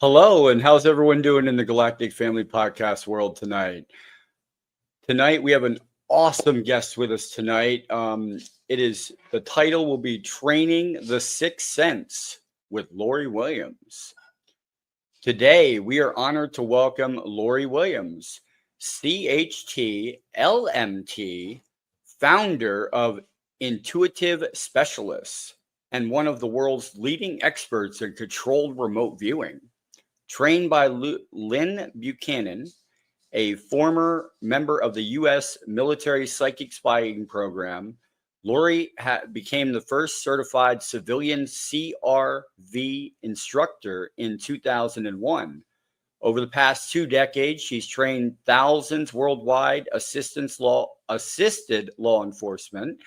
Hello, and how's everyone doing in the Galactic Family Podcast world tonight? Tonight we have an awesome guest with us tonight. The title will be Training the Sixth Sense with Lori Williams. Today we are honored to welcome Lori Williams, CHT LMT, founder of Intuitive Specialists, and one of the world's leading experts in controlled remote viewing. Trained by Lyn Buchanan, a former member of the U.S. military psychic spying program, Lori became the first certified civilian CRV instructor in 2001. Over the past 2 decades, she's trained thousands worldwide, assisted law enforcement,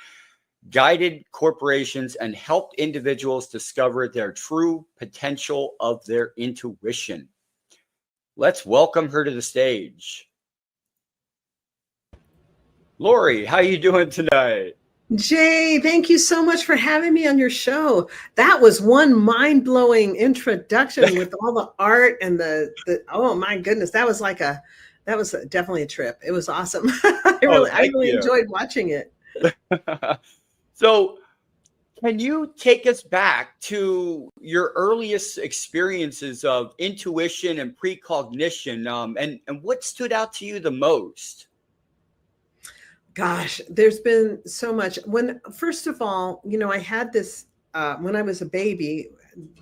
guided corporations, and helped individuals discover their true potential of their intuition. Let's welcome her to the stage. Lori, how you doing tonight? Jay, thank you so much for having me on your show. That was one mind-blowing introduction with all the art and the oh my goodness, that was definitely a trip. It was awesome. I really enjoyed watching it. So, can you take us back to your earliest experiences of intuition and precognition, and what stood out to you the most? Gosh, there's been so much. First of all, I had this when I was a baby.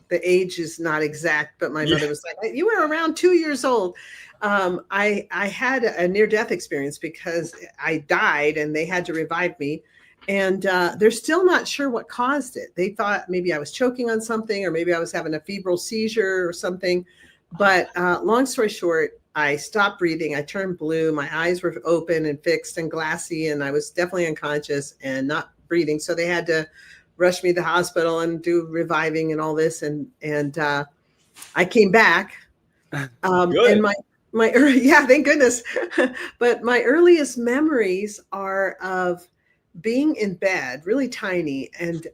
The age is not exact, but my mother was like, "You were around 2 years old." I had a near-death experience because I died, and they had to revive me. And they're still not sure what caused it. They thought maybe I was choking on something, or maybe I was having a febrile seizure or something. But long story short, I stopped breathing. I turned blue. My eyes were open and fixed and glassy, and I was definitely unconscious and not breathing. So they had to rush me to the hospital and do reviving and all this. And I came back. And thank goodness. But my earliest memories are of being in bed, really tiny, and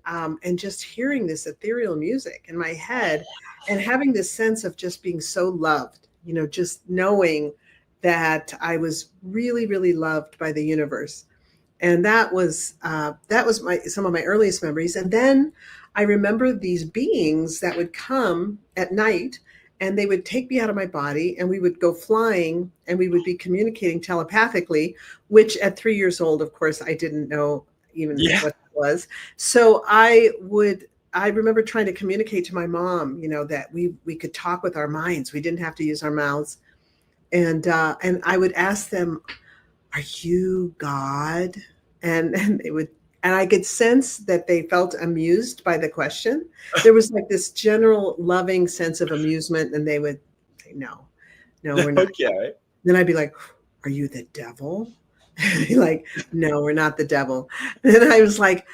just hearing this ethereal music in my head and having this sense of just being so loved, just knowing that I was really, really loved by the universe. And that was some of my earliest memories. And then I remember these beings that would come at night, and they would take me out of my body, and we would go flying, and we would be communicating telepathically, which at 3 years old, of course, I didn't know even what it was. So I remember trying to communicate to my mom, that we could talk with our minds. We didn't have to use our mouths. And I would ask them, "Are you God?" And they would, and I could sense that they felt amused by the question. There was like this general loving sense of amusement, and they would say, no, we're not. Okay. Then I'd be like, "Are you the devil?" And be like, "No, we're not the devil." And I was like,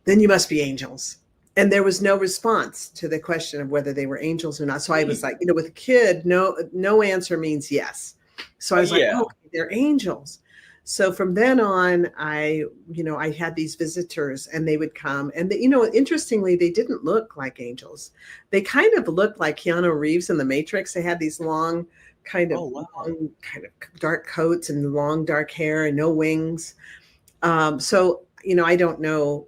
"Then you must be angels." And there was no response to the question of whether they were angels or not. So I was like, with a kid, no answer means yes. So I was like, "Oh, they're angels." So from then on, I had these visitors, and they would come, and interestingly, they didn't look like angels. They kind of looked like Keanu Reeves in The Matrix. They had these long, kind of dark coats and long dark hair and no wings. So I don't know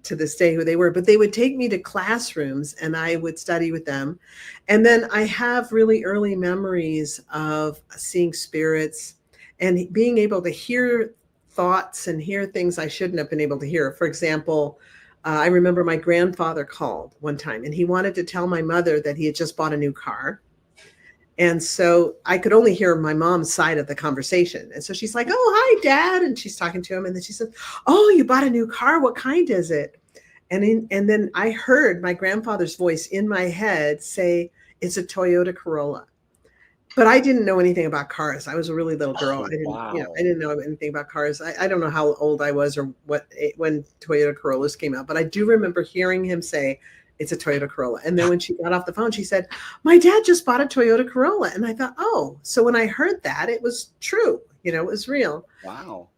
to this day who they were, but they would take me to classrooms, and I would study with them. And then I have really early memories of seeing spirits and being able to hear thoughts and hear things I shouldn't have been able to hear. For example, I remember my grandfather called one time, and he wanted to tell my mother that he had just bought a new car. And so I could only hear my mom's side of the conversation. And so she's like, "Oh, hi, Dad." And she's talking to him. And then she said, "Oh, you bought a new car. What kind is it?" And then I heard my grandfather's voice in my head say, "It's a Toyota Corolla." But I didn't know anything about cars. I was a really little girl. I didn't know anything about cars. I don't know how old I was or when Toyota Corollas came out, but I do remember hearing him say, "It's a Toyota Corolla." And then when she got off the phone, she said, "My dad just bought a Toyota Corolla." And I thought, oh, so when I heard that, it was true. It was real. Wow.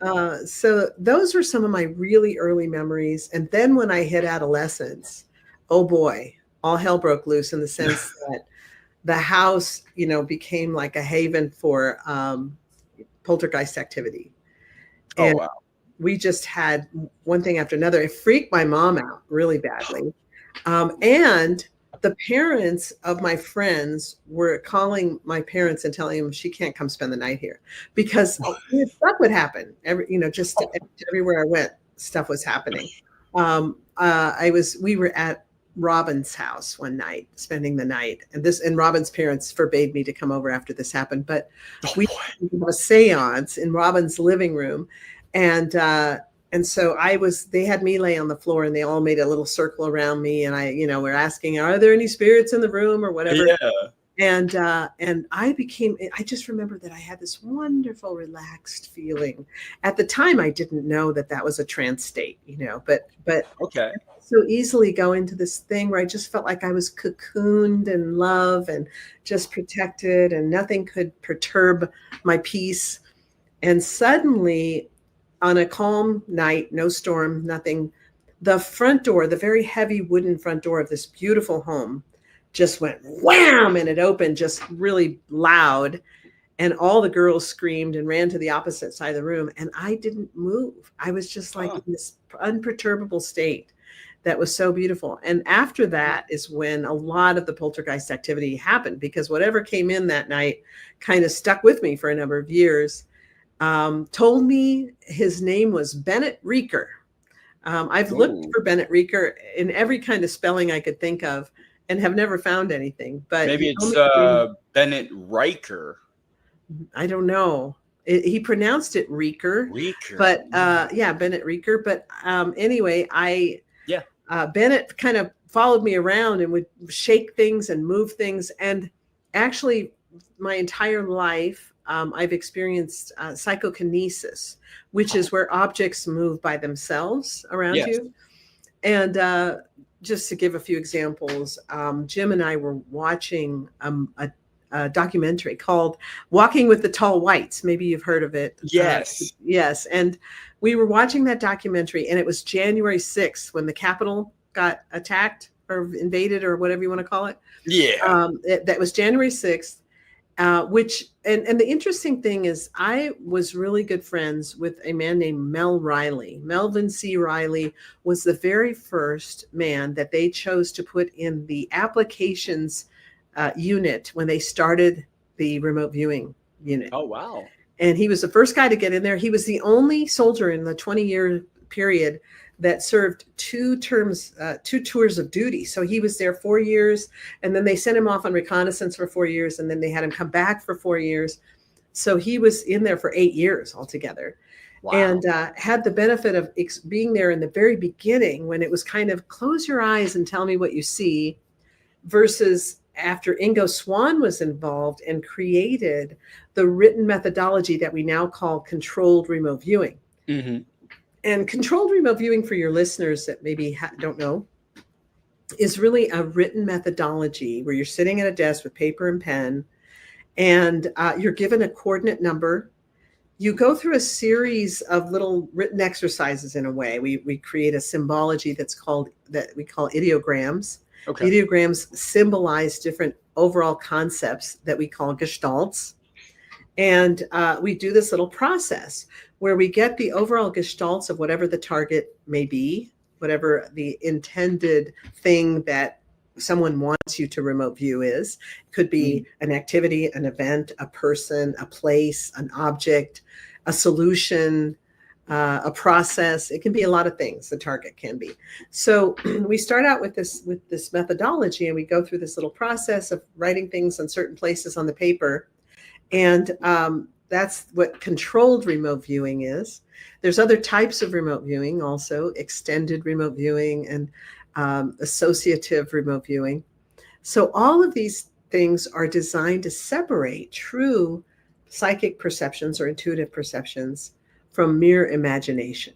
So those were some of my really early memories. And then when I hit adolescence, oh boy, all hell broke loose in the sense that the house, became like a haven for poltergeist activity. Oh, And wow. we just had one thing after another. It freaked my mom out really badly. And the parents of my friends were calling my parents and telling them she can't come spend the night here because stuff would happen. Just everywhere I went, stuff was happening. We were at Robin's house one night, spending the night, and Robin's parents forbade me to come over after this happened, but we had a seance in Robin's living room, and so they had me lay on the floor, and they all made a little circle around me, and we're asking, are there any spirits in the room or whatever? Yeah. And I just remember that I had this wonderful, relaxed feeling. At the time, I didn't know that was a trance state, but Okay. so easily go into this thing where I just felt like I was cocooned in love and just protected, and nothing could perturb my peace. And suddenly, on a calm night, no storm, nothing, the front door, the very heavy wooden front door of this beautiful home, just went wham, and it opened just really loud. And all the girls screamed and ran to the opposite side of the room. And I didn't move. I was just like in this unperturbable state that was so beautiful. And after that is when a lot of the poltergeist activity happened, because whatever came in that night kind of stuck with me for a number of years. Told me his name was Bennett Reeker. I've looked for Bennett Reeker in every kind of spelling I could think of and have never found anything. But maybe it's Bennett Riker. I don't know. He pronounced it Reeker. But Bennett Reeker. But anyway, Bennett kind of followed me around and would shake things and move things. And actually, my entire life, I've experienced psychokinesis, which is where objects move by themselves around you. And just to give a few examples, Jim and I were watching a documentary called Walking with the Tall Whites. Maybe you've heard of it. Yes. Yes. And we were watching that documentary, and it was January 6th when the Capitol got attacked or invaded or whatever you want to call it. Yeah. That was January 6th. And the interesting thing is I was really good friends with a man named Mel Riley. Melvin C. Riley was the very first man that they chose to put in the applications unit when they started the remote viewing unit. Oh, wow. And he was the first guy to get in there. He was the only soldier in the 20-year period that served two tours of duty. So he was there 4 years, and then they sent him off on reconnaissance for 4 years, and then they had him come back for 4 years. So he was in there for 8 years altogether. Wow. And had the benefit of being there in the very beginning when it was kind of close your eyes and tell me what you see, versus after Ingo Swann was involved and created the written methodology that we now call controlled remote viewing. Mm-hmm. And controlled remote viewing, for your listeners that maybe don't know, is really a written methodology where you're sitting at a desk with paper and pen, and you're given a coordinate number. You go through a series of little written exercises in a way. We create a symbology that we call ideograms. Okay. Ideograms symbolize different overall concepts that we call gestalts. And we do this little process where we get the overall gestalts of whatever the target may be, whatever the intended thing that someone wants you to remote view is. It could be an activity, an event, a person, a place, an object, a solution, a process. It can be a lot of things. The target can be. So we start out with this methodology, and we go through this little process of writing things on certain places on the paper. And that's what controlled remote viewing is. There's other types of remote viewing also, extended remote viewing and associative remote viewing. So all of these things are designed to separate true psychic perceptions or intuitive perceptions from mere imagination.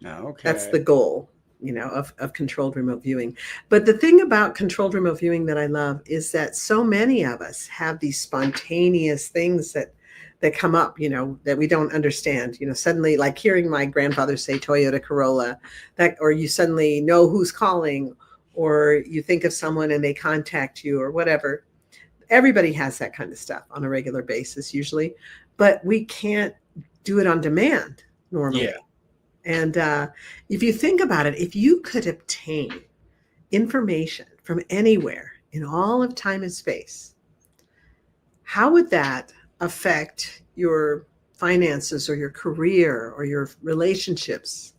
Okay. That's the goal, of controlled remote viewing. But the thing about controlled remote viewing that I love is that so many of us have these spontaneous things that come up, that we don't understand, suddenly, like hearing my grandfather say Toyota Corolla, or you suddenly know who's calling, or you think of someone and they contact you or whatever. everybody has that kind of stuff on a regular basis usually, but we can't do it on demand normally. Yeah. And if you think about it, if you could obtain information from anywhere in all of time and space, how would that affect your finances or your career or your relationships?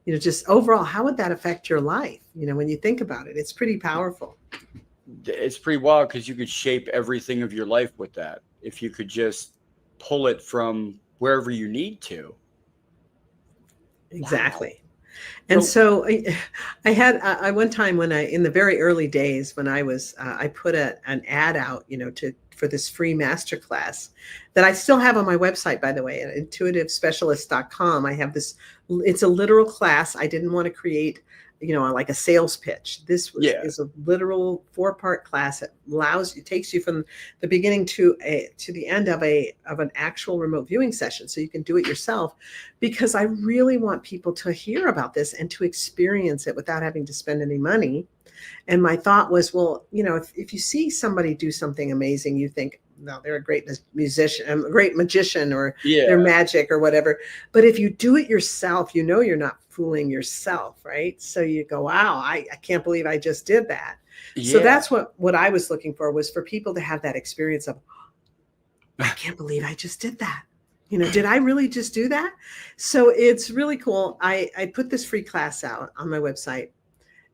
Just overall, how would that affect your life? When you think about it, it's pretty powerful. It's pretty wild because you could shape everything of your life with that if you could just pull it from wherever you need to. Exactly. Wow. And so I had one time in the very early days when I put an ad out, for this free masterclass that I still have on my website, by the way, at intuitivespecialist.com. I have this, it's a literal class. I didn't want to create, like a sales pitch. This is a literal 4-part class that takes you from the beginning to the end of an actual remote viewing session. So you can do it yourself, because I really want people to hear about this and to experience it without having to spend any money. And my thought was, well, if you see somebody do something amazing, you think, no, they're a great musician, a great magician, or they're magic or whatever. But if you do it yourself, you're not fooling yourself, right? So you go, wow, I can't believe I just did that. Yeah. So that's what I was looking for, was for people to have that experience of, I can't believe I just did that. Did I really just do that? So it's really cool. I put this free class out on my website.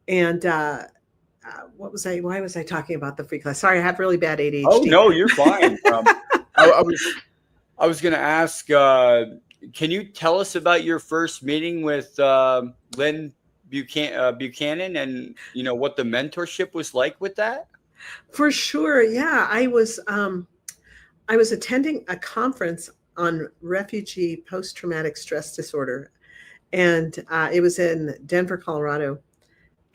And why was I talking about the free class? Sorry, I have really bad ADHD. Oh, no, you're fine. I was going to ask, can you tell us about your first meeting with Lyn Buchanan and, what the mentorship was like with that? For sure. Yeah. I was attending a conference on refugee post-traumatic stress disorder. And it was in Denver, Colorado.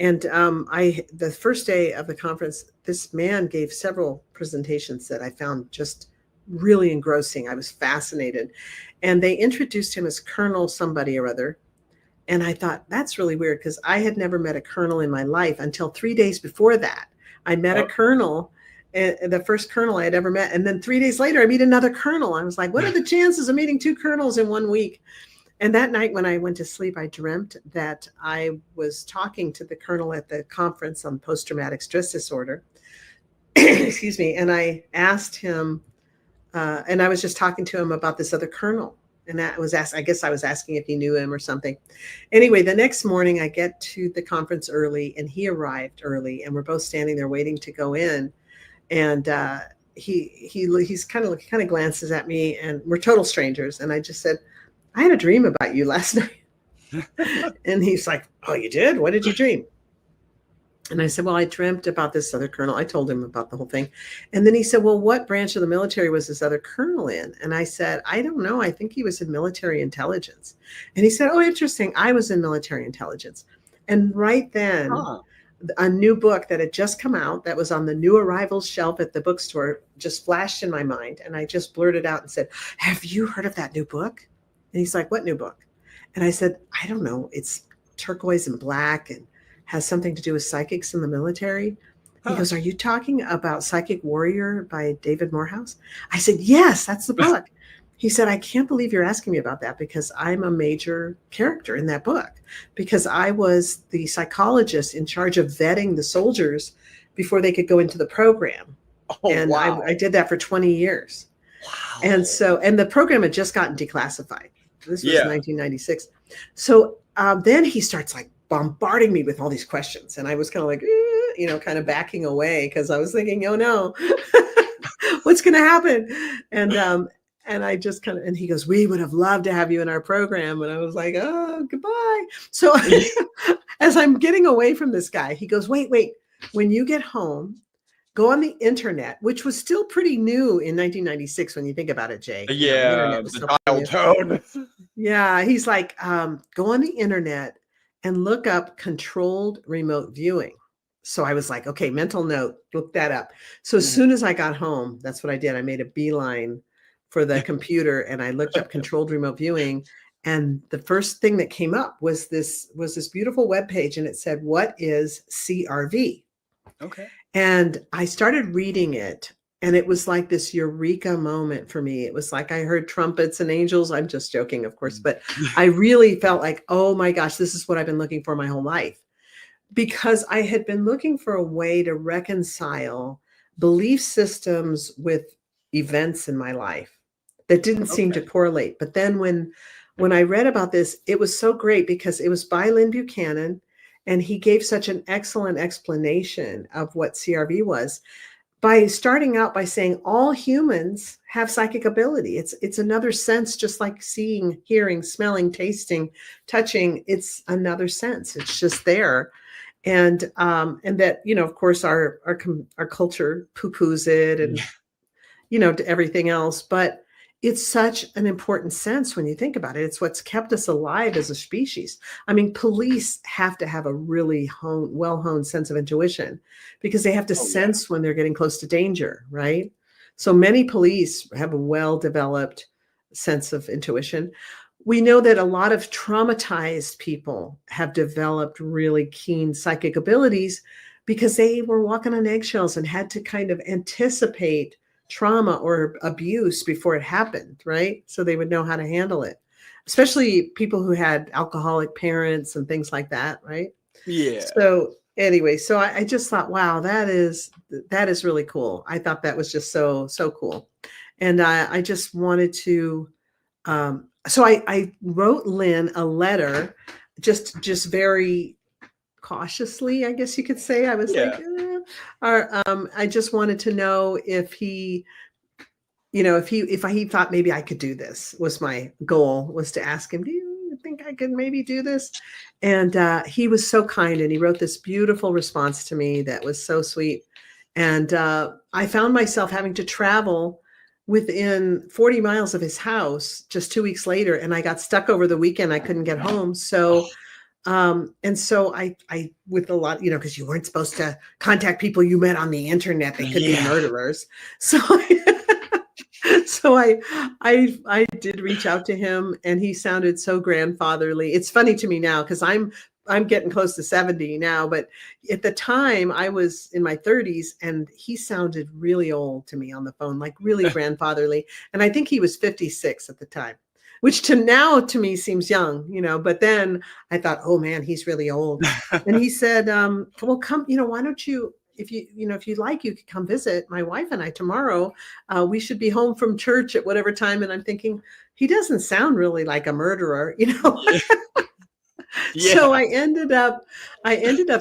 And the first day of the conference, this man gave several presentations that I found just really engrossing. I was fascinated. And they introduced him as Colonel somebody or other. And I thought, that's really weird, because I had never met a colonel in my life until 3 days before that. I met a colonel, the first colonel I had ever met. And then 3 days later, I meet another colonel. I was like, what are the chances of meeting 2 colonels in 1 week? And that night when I went to sleep, I dreamt that I was talking to the colonel at the conference on post-traumatic stress disorder. Excuse me. And I asked him, and I was just talking to him about this other colonel. And I guess I was asking if he knew him or something. Anyway, the next morning I get to the conference early, and he arrived early, and we're both standing there waiting to go in. And he's kind of glances at me, and we're total strangers. And I just said, I had a dream about you last night. And he's like, oh, you did? What did you dream? And I said, well, I dreamt about this other colonel. I told him about the whole thing. And then he said, well, what branch of the military was this other colonel in? And I said, I don't know. I think he was in military intelligence. And he said, oh, interesting. I was in military intelligence. And right then, a new book that had just come out that was on the new arrivals shelf at the bookstore just flashed in my mind. And I just blurted out and said, have you heard of that new book? And he's like, what new book? And I said, I don't know. It's turquoise and black and has something to do with psychics in the military. He goes, are you talking about Psychic Warrior by David Morehouse? I said, yes, that's the book. He said, I can't believe you're asking me about that, because I'm a major character in that book, because I was the psychologist in charge of vetting the soldiers before they could go into the program. Oh, and wow. I did that for 20 years. Wow. And the program had just gotten declassified. This was 1996. So then he starts like bombarding me with all these questions. And I was kind of like, kind of backing away, because I was thinking, oh no, what's going to happen? And I just and he goes, we would have loved to have you in our program. And I was like, oh, goodbye. So as I'm getting away from this guy, he goes, wait, when you get home, go on the internet, which was still pretty new in 1996 when you think about it, Jay. Yeah, the dial tone. Yeah, he's like, go on the internet and look up controlled remote viewing. So I was like, okay, mental note, look that up. So as soon as I got home, that's what I did. I made a beeline for the computer and I looked up controlled remote viewing. And the first thing that came up was this beautiful webpage, and it said, what is CRV? Okay. And I started reading it, And it was like this eureka moment for me. It was like I heard trumpets and angels. I'm just joking, of course, but I really felt like, oh my gosh, this is what I've been looking for my whole life. Because I had been looking for a way to reconcile belief systems with events in my life that didn't seem to correlate. But then when I read about this, it was so great because it was by Lyn Buchanan, and he gave such an excellent explanation of what CRV was by starting out by saying all humans have psychic ability. It's another sense, just like seeing, hearing, smelling, tasting, touching. It's another sense. It's just there. And that, of course, our culture poo-poos it and, everything else. But it's such an important sense when you think about it. It's what's kept us alive as a species. I mean, police have to have a really well-honed sense of intuition because they have to sense when they're getting close to danger, right? So many police have a well-developed sense of intuition. We know that a lot of traumatized people have developed really keen psychic abilities because they were walking on eggshells and had to kind of anticipate trauma or abuse before it happened, right? So they would know how to handle it, especially people who had alcoholic parents and things like that, right? Yeah. So anyway, so I just thought, wow, that is really cool. I thought that was just so cool. And I just wanted to, so I wrote Lyn a letter, just very cautiously, I guess you could say. I was like, I just wanted to know if he, if he thought maybe I could do this. Was my goal, was to ask him, do you think I could maybe do this? And he was so kind, and he wrote this beautiful response to me that was so sweet. And I found myself having to travel within 40 miles of his house just 2 weeks later, and I got stuck over the weekend. I couldn't get home. So and so I with a lot, because you weren't supposed to contact people you met on the internet. They could be murderers. So I did reach out to him, and he sounded so grandfatherly. It's funny to me now because I'm getting close to 70 now, but at the time I was in my 30s, and he sounded really old to me on the phone, like really grandfatherly. And I think he was 56 at the time, which to me seems young, but then I thought, oh man, he's really old. And he said, well, come, why don't you, if you'd like, you could come visit my wife and I tomorrow. We should be home from church at whatever time. And I'm thinking, he doesn't sound really like a murderer, Yeah. So I ended up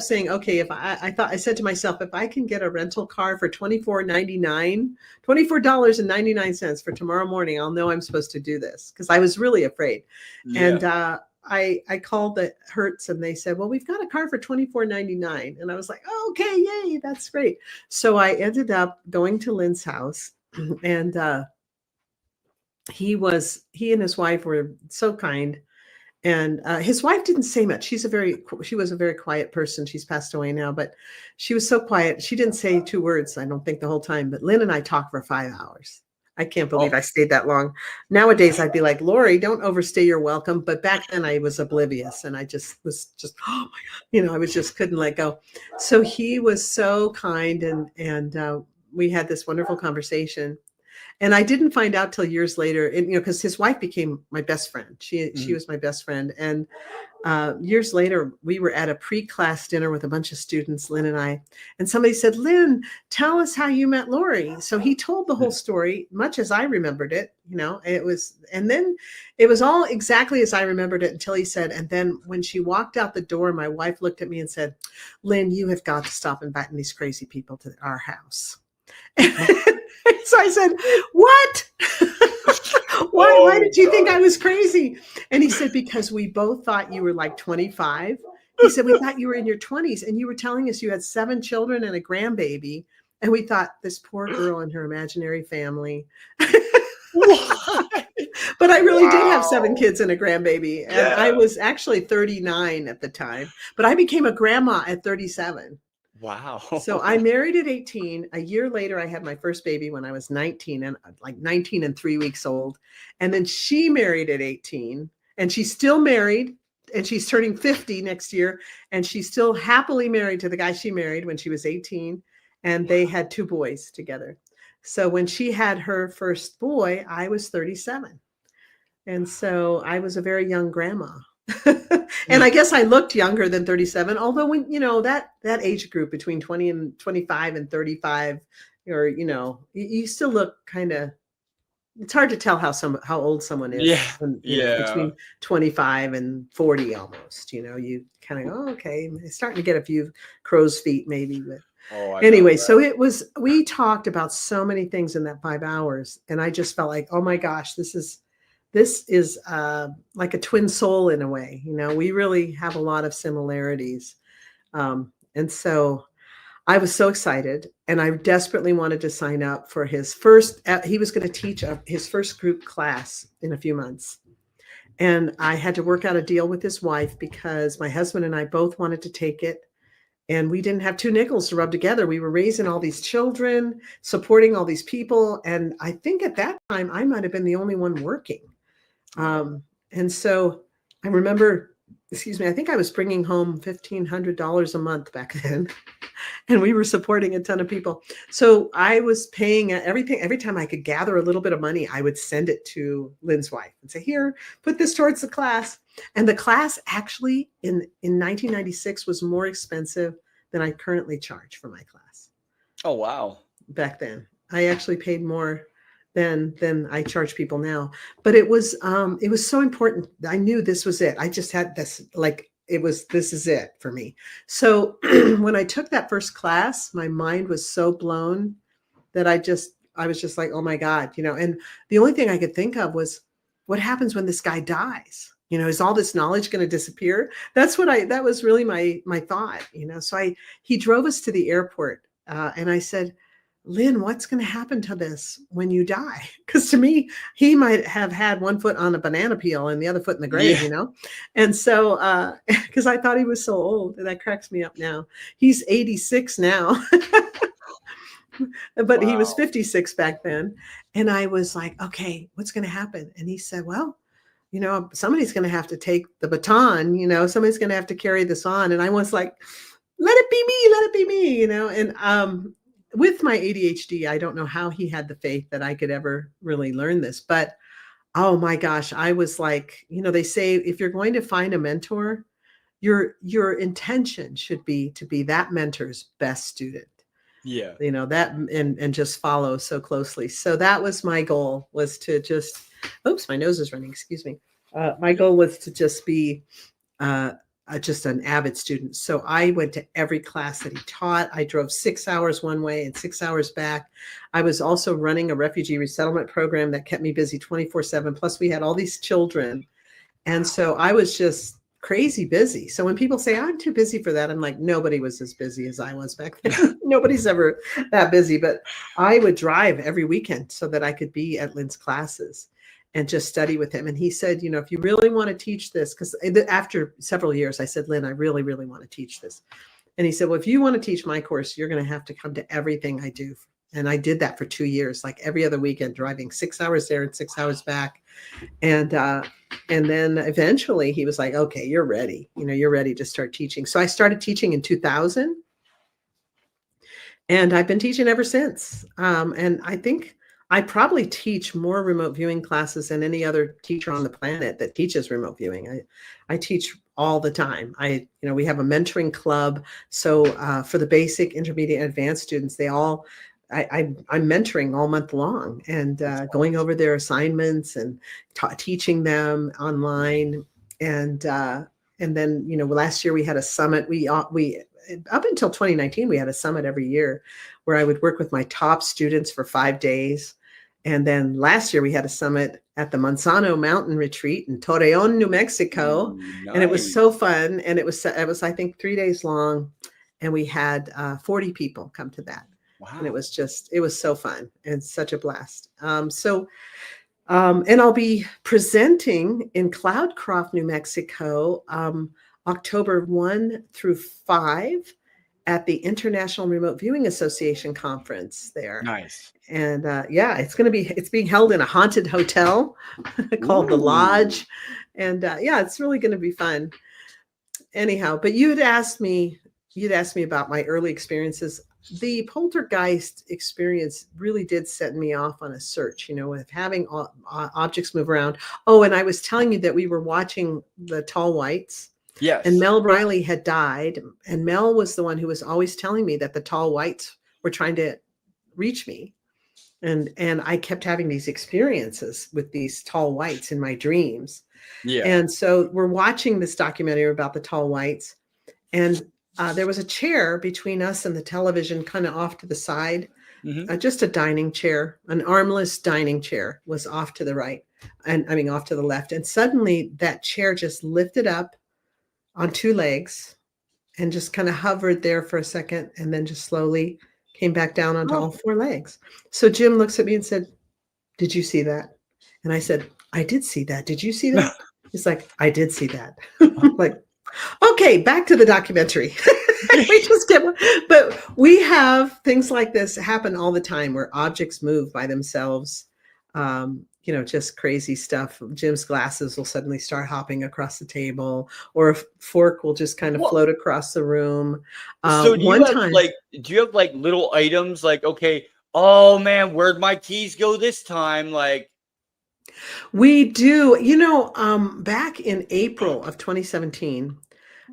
saying, okay, I said to myself, if I can get a rental car for $24.99 for tomorrow morning, I'll know I'm supposed to do this, because I was really afraid. And I called the Hertz, and they said, well, we've got a car for $24.99. And I was like, oh, okay, yay, that's great. So I ended up going to Lyn's house, and he and his wife were so kind. And his wife didn't say much. She was a very quiet person. She's passed away now, but she was so quiet. She didn't say 2 words, I don't think, the whole time. But Lyn and I talked for 5 hours. I can't believe I stayed that long. Nowadays, I'd be like, Lori, don't overstay your welcome. But back then I was oblivious, and I just was oh my God, I was just couldn't let go. So he was so kind, and we had this wonderful conversation. And I didn't find out till years later, because his wife became my best friend. She was my best friend. And years later, we were at a pre-class dinner with a bunch of students, Lyn and I, and somebody said, Lyn, tell us how you met Lori. So he told the whole story, much as I remembered it, and then it was all exactly as I remembered it until he said, and then when she walked out the door, my wife looked at me and said, Lyn, you have got to stop inviting these crazy people to our house. So I said, what? Why did you think I was crazy? And he said, because we both thought you were like 25. He said, we thought you were in your 20s, and you were telling us you had 7 children and a grandbaby. And we thought, this poor girl and her imaginary family. But I really did have 7 kids and a grandbaby. And I was actually 39 at the time, but I became a grandma at 37. Wow. So I married at 18. A year later, I had my first baby when I was 19 and 3 weeks old. And then she married at 18, and she's still married, and she's turning 50 next year. And she's still happily married to the guy she married when she was 18. and they had 2 boys together. So when she had her first boy, I was 37. And so I was a very young grandma. And I guess I looked younger than 37, although when, that age group between 20 and 25 and 35, or, you still look kind of, it's hard to tell how old someone is Yeah. when, Yeah. between 25 and 40 almost, you kind of go, oh, okay, it's starting to get a few crow's feet maybe, but anyway, so we talked about so many things in that 5 hours, and I just felt like, oh my gosh, this is like a twin soul in a way. We really have a lot of similarities. And so I was so excited, and I desperately wanted to sign up for his first, he was going to teach his first group class in a few months. And I had to work out a deal with his wife because my husband and I both wanted to take it. And we didn't have 2 nickels to rub together. We were raising all these children, supporting all these people. And I think at that time, I might have been the only one working. And so I remember, I think I was bringing home $1,500 a month back then, and we were supporting a ton of people. So I was paying everything. Every time I could gather a little bit of money, I would send it to Lyn's wife and say, here, put this towards the class. And the class actually in 1996 was more expensive than I currently charge for my class. Oh, wow. Back then, I actually paid more than I charge people now. But it was so important. I knew this was it. I just had this, this is it for me. So when I took that first class, my mind was so blown that I was just like, oh my God, and the only thing I could think of was, what happens when this guy dies? Is all this knowledge going to disappear? That was really my thought, So he drove us to the airport, and I said, Lyn, what's going to happen to this when you die? Because to me, he might have had one foot on a banana peel and the other foot in the grave, And so, because I thought he was so old, and that cracks me up now. He's 86 now, but he was 56 back then. And I was like, okay, what's going to happen? And he said, well, somebody's going to have to take the baton, somebody's going to have to carry this on. And I was like, let it be me, and, with my ADHD, I don't know how he had the faith that I could ever really learn this, but oh my gosh, I was like, they say, if you're going to find a mentor, your intention should be to be that mentor's best student. Yeah. That and just follow so closely. So that was my goal, was to just, oops, my nose is running, excuse me. My goal was to just be, just an avid student. So I went to every class that he taught. I drove 6 hours one way and 6 hours back. I was also running a refugee resettlement program that kept me busy 24/7. Plus we had all these children. And so I was just crazy busy. So when people say I'm too busy for that, I'm like, nobody was as busy as I was back then. Nobody's ever that busy, but I would drive every weekend so that I could be at Lyn's classes and just study with him. And he said, if you really want to teach this, because after several years, I said, Lyn, I really, really want to teach this. And he said, well, if you want to teach my course, you're going to have to come to everything I do. And I did that for 2 years, like every other weekend, driving 6 hours there and 6 hours back. And then eventually he was like, okay, you're ready. You're ready to start teaching. So I started teaching in 2000. And I've been teaching ever since. And I think I probably teach more remote viewing classes than any other teacher on the planet that teaches remote viewing. I teach all the time. We have a mentoring club. So for the basic, intermediate, and advanced students, I'm mentoring all month long and going over their assignments and teaching them online. And then, last year we had a summit. We up until 2019, we had a summit every year where I would work with my top students for 5 days. And then last year we had a summit at the Manzano Mountain Retreat in Torreon, New Mexico. Nice. And it was so fun. And it was, I think, 3 days long. And we had 40 people come to that. Wow. And it was so fun and such a blast. And I'll be presenting in Cloudcroft, New Mexico, October 1 through 5 at the International Remote Viewing Association conference there. Nice. And it's being held in a haunted hotel called The Lodge. And it's really going to be fun. Anyhow, but you had asked me, you'd asked me about my early experiences. The poltergeist experience really did set me off on a search, with having objects move around. Oh, and I was telling you that we were watching the Tall Whites, and Yes. Mel Riley had died, and Mel was the one who was always telling me that the Tall Whites were trying to reach me. And I kept having these experiences with these tall whites in my dreams. Yeah. And so we're watching this documentary about the tall whites, and there was a chair between us and the television, kind of off to the side, just a dining chair, an armless dining chair was off to the right, and I mean off to the left. And suddenly that chair just lifted up on two legs and just kind of hovered there for a second, and then just slowly came back down onto all four legs. So Jim looks at me and said, "Did you see that?" And I said, "I did see that. Did you see that?" He's like, "I did see that." I'm like, okay, back to the documentary. But we have things like this happen all the time where objects move by themselves. Just crazy stuff. Jim's glasses will suddenly start hopping across the table, or a fork will just kind of float across the room. So do you have like little items like, okay, oh man, where'd my keys go this time? Like, we do, back in April of 2017,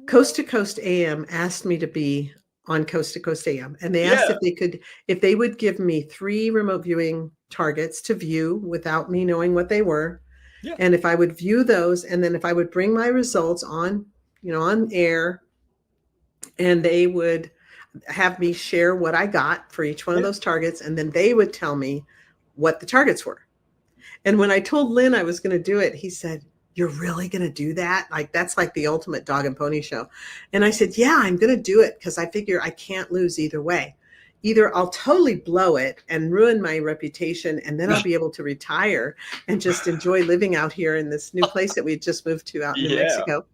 Coast to Coast AM asked me to be on Coast to Coast AM, and they asked if they would give me 3 remote viewing targets to view without me knowing what they were. Yeah. And if I would view those, and then if I would bring my results on air, and they would have me share what I got for each one of those targets, and then they would tell me what the targets were. And when I told Lyn I was going to do it, he said, "You're really going to do that? Like, that's like the ultimate dog and pony show." And I said, "Yeah, I'm going to do it because I figure I can't lose either way. Either I'll totally blow it and ruin my reputation, and then I'll be able to retire and just enjoy living out here in this new place that we just moved to out in New Mexico."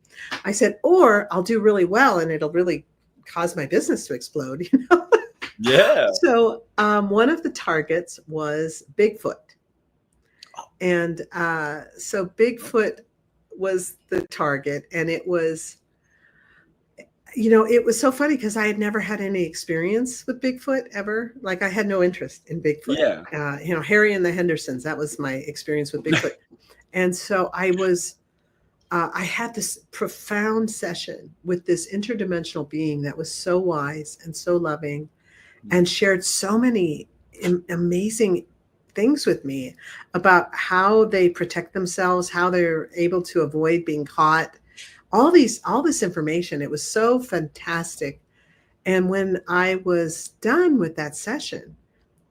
I said, "Or I'll do really well and it'll really cause my business to explode." Yeah. So one of the targets was Bigfoot. And so Bigfoot was the target, and it was so funny because I had never had any experience with Bigfoot ever. Like, I had no interest in Bigfoot. Yeah. Harry and the Hendersons, that was my experience with Bigfoot. And so I had this profound session with this interdimensional being that was so wise and so loving and shared so many amazing things with me about how they protect themselves, how they're able to avoid being caught, all this information. It was so fantastic. And when I was done with that session,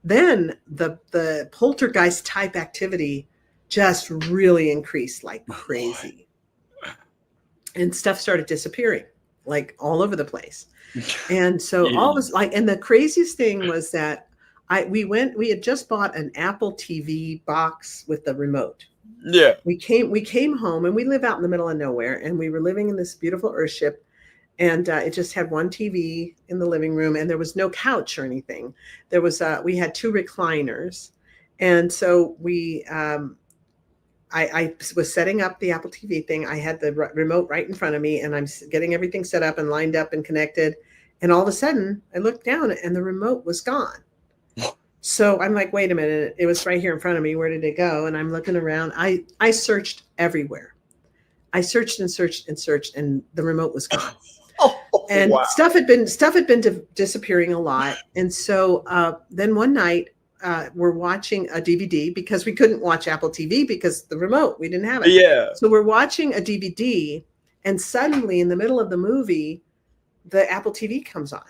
then the poltergeist type activity just really increased like crazy. And stuff started disappearing like all over the place. And so all this, like, and the craziest thing was that we had just bought an Apple TV box with the remote. Yeah. We came home, and we live out in the middle of nowhere, and we were living in this beautiful Earthship, and it just had one TV in the living room, and there was no couch or anything. There was we had 2 recliners, and so I was setting up the Apple TV thing. I had the remote right in front of me, and I'm getting everything set up and lined up and connected. And all of a sudden, I looked down, and the remote was gone. So I'm like, wait a minute, it was right here in front of me. Where did it go? And I'm looking around. I searched everywhere. I searched and searched and searched, and the remote was gone. And wow. stuff had been disappearing a lot. And so then one night, we're watching a DVD because we couldn't watch Apple TV because the remote, we didn't have it. Yeah. So we're watching a DVD, and suddenly in the middle of the movie, the Apple TV comes on.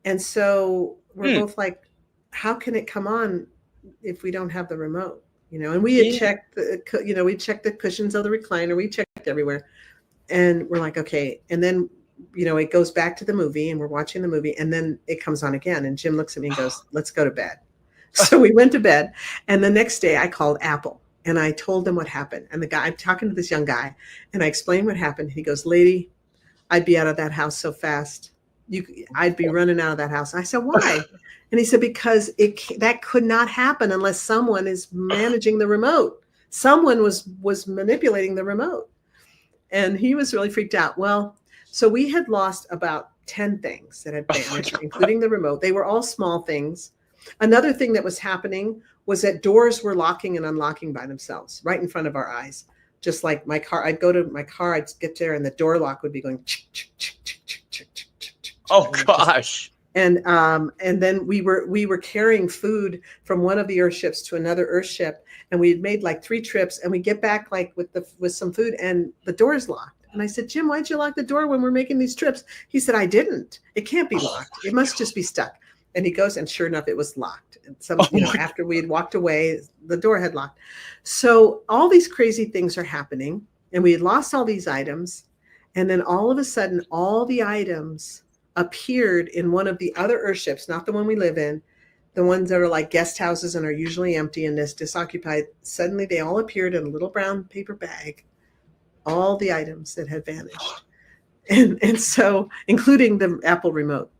And so we're both like, how can it come on if we don't have the remote? And we had checked we checked the cushions of the recliner, we checked everywhere. And we're like, okay. And then, it goes back to the movie, and we're watching the movie, and then it comes on again. And Jim looks at me and goes, "Let's go to bed." So we went to bed. And the next day I called Apple, and I told them what happened. And I'm talking to this young guy, and I explained what happened. He goes, "Lady, I'd be out of that house so fast. I'd be running out of that house." And I said, "Why?" And he said, "Because that could not happen unless someone is managing the remote. Someone was manipulating the remote." And he was really freaked out. Well, So we had lost about 10 things that had vanished, including the remote. They were all small things. Another thing that was happening was that doors were locking and unlocking by themselves right in front of our eyes. Just like my car, I'd go to my car, I'd get there, and the door lock would be going. Oh gosh! And then we were carrying food from one of the Earthships to another Earthship, and we had made like 3 trips, and we get back like with some food, and the door is locked. And I said, Jim, why'd you lock the door when we're making these trips? He said, I didn't. It can't be locked. It must just be stuck. And he goes, and sure enough, it was locked. And after we had walked away, the door had locked. So all these crazy things are happening, and we had lost all these items. And then all of a sudden, all the items appeared in one of the other Earthships, not the one we live in, the ones that are like guest houses and are usually empty and disoccupied. Suddenly, they all appeared in a little brown paper bag, all the items that had vanished. And so, including the Apple remote.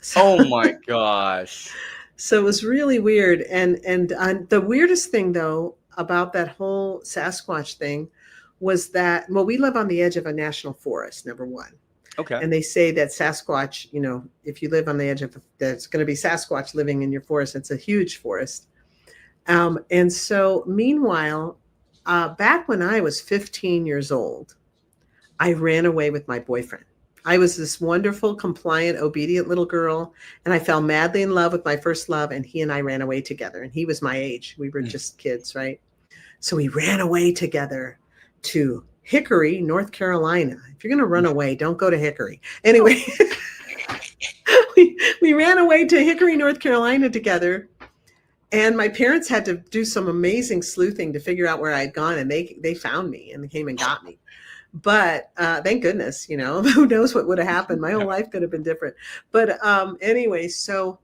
So, oh my gosh. So it was really weird. And the weirdest thing, though, about that whole Sasquatch thing was that, well, we live on the edge of a national forest, number one. Okay. And they say that Sasquatch, if you live on the edge of, there's going to be Sasquatch living in your forest. It's a huge forest. And so meanwhile, back when I was 15 years old, I ran away with my boyfriend. I was this wonderful, compliant, obedient little girl, and I fell madly in love with my first love, and he and I ran away together, and he was my age. We were just kids, right? So we ran away together to Hickory, North Carolina. If you're going to run away, don't go to Hickory. Anyway, we ran away to Hickory, North Carolina together, and my parents had to do some amazing sleuthing to figure out where I'd gone, and they found me and came and got me. But thank goodness, who knows what would have happened. My whole life could have been different. But anyway, so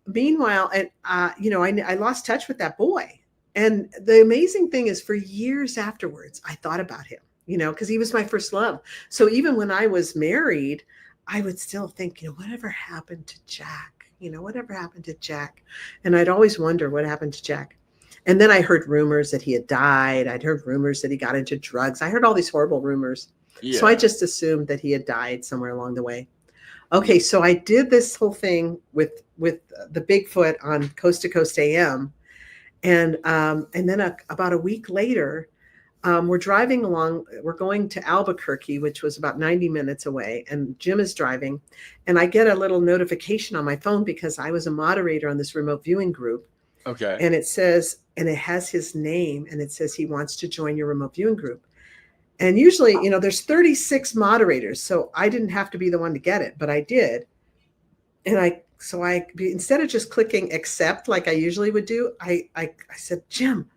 meanwhile, and I lost touch with that boy. And the amazing thing is, for years afterwards, I thought about him, because he was my first love. So even when I was married, I would still think, whatever happened to Jack? Whatever happened to Jack? And I'd always wonder what happened to Jack. And then I heard rumors that he had died. I'd heard rumors that he got into drugs. I heard all these horrible rumors. Yeah. So I just assumed that he had died somewhere along the way. Okay, so I did this whole thing with the Bigfoot on Coast to Coast AM. And then about a week later, we're driving along. We're going to Albuquerque, which was about 90 minutes away. And Jim is driving. And I get a little notification on my phone because I was a moderator on this remote viewing group. Okay. And it says, and it has his name, and it says he wants to join your remote viewing group. And usually, there's 36 moderators, so I didn't have to be the one to get it, but I did. And I instead of just clicking accept like I usually would do, I said, Jim,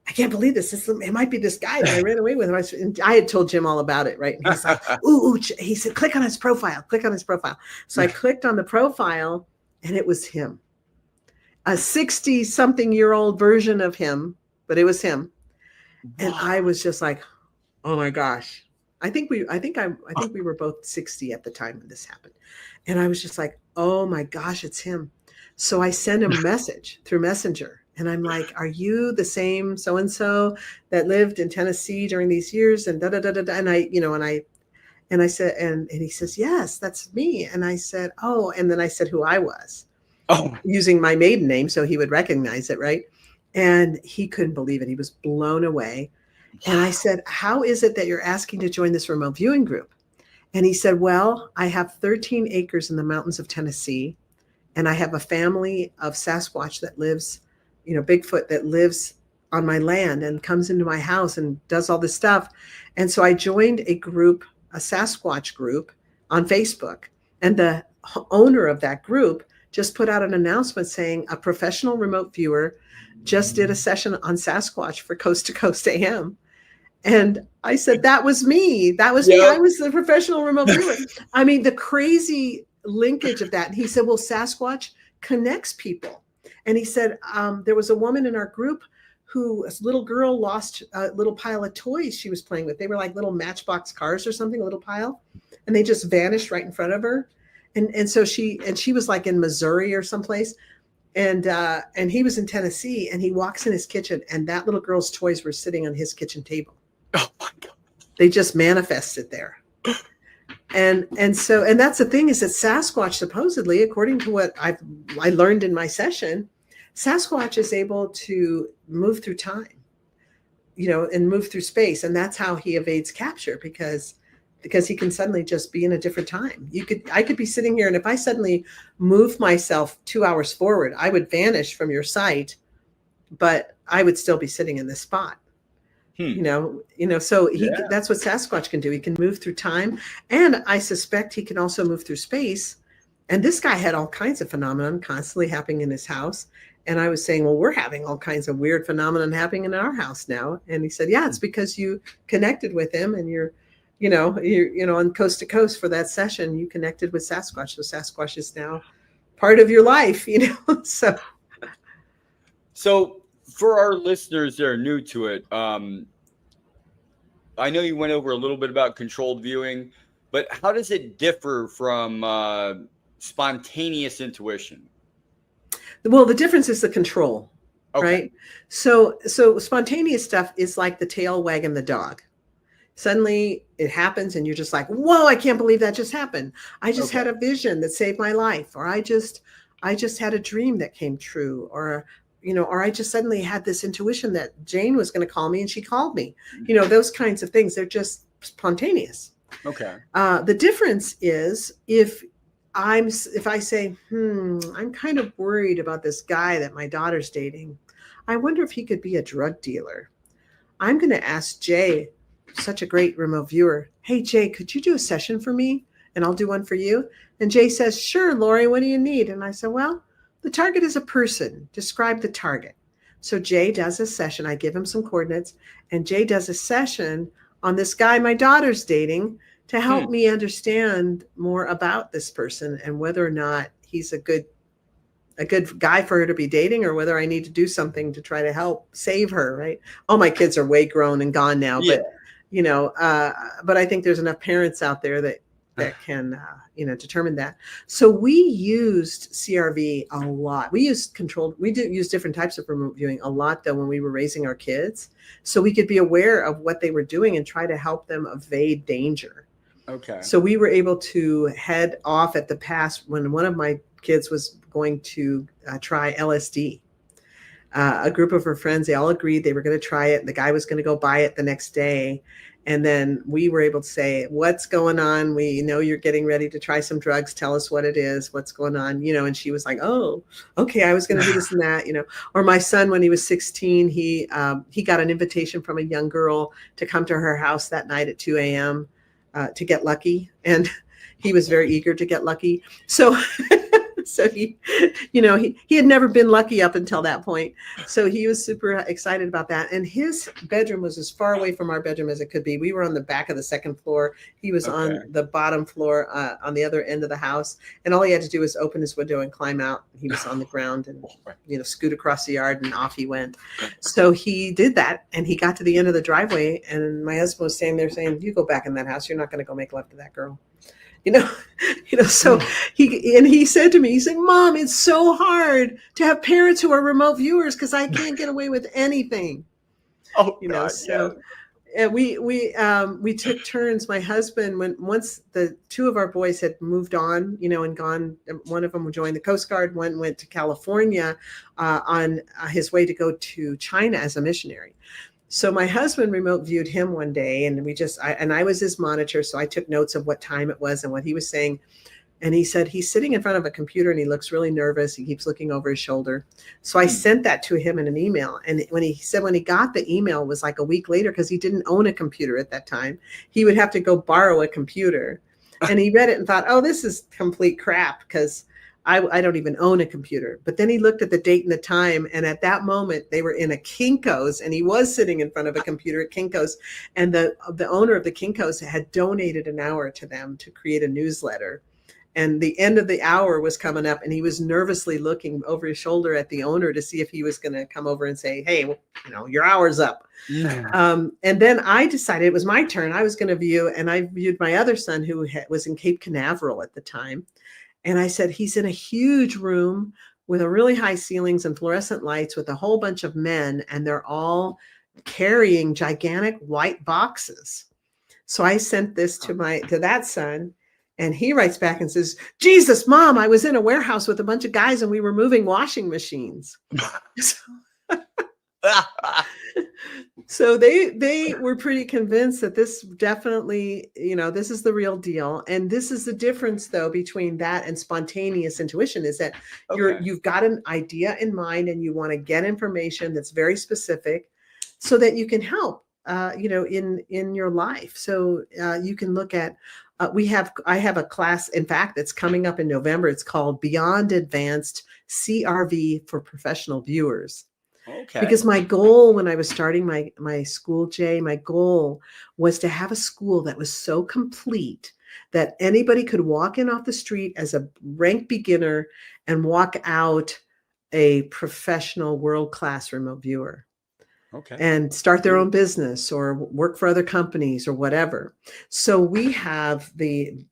I can't believe this. It might be this guy that I ran away with. And I had told Jim all about it, right? And he's like, ooh, he said, click on his profile. So I clicked on the profile, and it was him. A 60-something-year-old version of him, but it was him. And I was just like, oh my gosh. I think we were both 60 at the time when this happened. And I was just like, oh my gosh, it's him. So I sent him a message through Messenger. And I'm like, are you the same so-and-so that lived in Tennessee during these years? And da da da da da. And I said, and he says, yes, that's me. And I said, oh, and then I said who I was. Oh, using my maiden name so he would recognize it, right? And he couldn't believe it. He was blown away. And I said, how is it that you're asking to join this remote viewing group? And he said, well, I have 13 acres in the mountains of Tennessee, and I have a family of Sasquatch that lives, Bigfoot that lives on my land and comes into my house and does all this stuff. And so I joined a group, a Sasquatch group on Facebook, and the owner of that group just put out an announcement saying a professional remote viewer just did a session on Sasquatch for Coast to Coast AM. And I said, that was me. That was me. I was the professional remote viewer. I mean, the crazy linkage of that. And he said, well, Sasquatch connects people. And he said, there was a woman in our group who, a little girl, lost a little pile of toys she was playing with. They were like little Matchbox cars or something, a little pile. And they just vanished right in front of her. And so she was like in Missouri or someplace, and he was in Tennessee, and he walks in his kitchen, and that little girl's toys were sitting on his kitchen table. Oh my God. They just manifested there. And that's the thing, is that Sasquatch, supposedly, according to what I learned in my session, Sasquatch is able to move through time, and move through space. And that's how he evades capture, because he can suddenly just be in a different time. I could be sitting here, and if I suddenly move myself 2 hours forward, I would vanish from your sight, but I would still be sitting in this spot. So that's what Sasquatch can do. He can move through time, and I suspect he can also move through space. And this guy had all kinds of phenomenon constantly happening in his house. And I was saying, well, we're having all kinds of weird phenomenon happening in our house now. And he said, yeah, it's because you connected with him, and you're on coast to coast for that session. You connected with Sasquatch. So Sasquatch is now part of your life, So for our listeners that are new to it, I know you went over a little bit about controlled viewing, but how does it differ from spontaneous intuition? Well, the difference is the control, Okay. right? So spontaneous stuff is like the tail wagging the dog. Suddenly it happens, and you're just like, whoa, I can't believe that just happened. I just had a vision that saved my life, or I just had a dream that came true, or I just suddenly had this intuition that Jane was going to call me, and she called me. Those kinds of things, they're just spontaneous. Okay. The difference is if I say, I'm kind of worried about this guy that my daughter's dating. I wonder if he could be a drug dealer. I'm going to ask Jay, such a great remote viewer, hey, Jay, could you do a session for me? And I'll do one for you. And Jay says, sure, Lori, what do you need? And I said, well, the target is a person. Describe the target. So Jay does a session. I give him some coordinates, and Jay does a session on this guy my daughter's dating to help me understand more about this person, and whether or not he's a good guy for her to be dating, or whether I need to do something to try to help save her. Right. All my kids are way grown and gone now, but but I think there's enough parents out there that can, determine that. So we used CRV a lot. We used we did use different types of remote viewing a lot, though, when we were raising our kids, so we could be aware of what they were doing and try to help them evade danger. Okay. So we were able to head off at the pass when one of my kids was going to try LSD. A group of her friends, they all agreed they were going to try it. The guy was going to go buy it the next day. And then we were able to say, what's going on? We know you're getting ready to try some drugs. Tell us what it is. What's going on? And she was like, oh, okay, I was going to do this and that, Or my son, when he was 16, he got an invitation from a young girl to come to her house that night at 2 a.m. To get lucky. And he was very eager to get lucky. So he had never been lucky up until that point. So he was super excited about that. And his bedroom was as far away from our bedroom as it could be. We were on the back of the second floor. He was on the bottom floor on the other end of the house. And all he had to do was open his window and climb out. He was on the ground and, scoot across the yard, and off he went. So he did that, and he got to the end of the driveway, and my husband was standing there saying, you go back in that house. You're not going to go make love to that girl. So he said to me, he said, Mom, it's so hard to have parents who are remote viewers, because I can't get away with anything. And we took turns. My husband, once the two of our boys had moved on, and gone, one of them joined the Coast Guard, one went to California on his way to go to China as a missionary. So my husband remote viewed him one day, and I was his monitor. So I took notes of what time it was and what he was saying. And he said, he's sitting in front of a computer and he looks really nervous. He keeps looking over his shoulder. So I sent that to him in an email. And when he got the email, it was like a week later, because he didn't own a computer at that time. He would have to go borrow a computer. And he read it and thought, oh, this is complete crap, because I don't even own a computer. But then he looked at the date and the time, and at that moment they were in a Kinko's, and he was sitting in front of a computer at Kinko's, and the owner of the Kinko's had donated an hour to them to create a newsletter. And the end of the hour was coming up, and he was nervously looking over his shoulder at the owner to see if he was going to come over and say, hey, your hour's up. And then I decided it was my turn. I was going to view, and I viewed my other son, who was in Cape Canaveral at the time. And I said, he's in a huge room with a really high ceilings and fluorescent lights with a whole bunch of men, and they're all carrying gigantic white boxes. So I sent this to that son, And he writes back and says, Jesus, Mom, I was in a warehouse with a bunch of guys and we were moving washing machines. So they were pretty convinced that this definitely, this is the real deal. And this is the difference, though, between that and spontaneous intuition, is that you've got an idea in mind and you want to get information that's very specific so that you can help, in your life. So you can look at, I have a class, in fact, that's coming up in November. It's called Beyond Advanced CRV for Professional Viewers. Okay. Because my goal when I was starting my school, Jay, my goal was to have a school that was so complete that anybody could walk in off the street as a rank beginner and walk out a professional world-class remote viewer. Okay. And start their own business or work for other companies or whatever. So we have the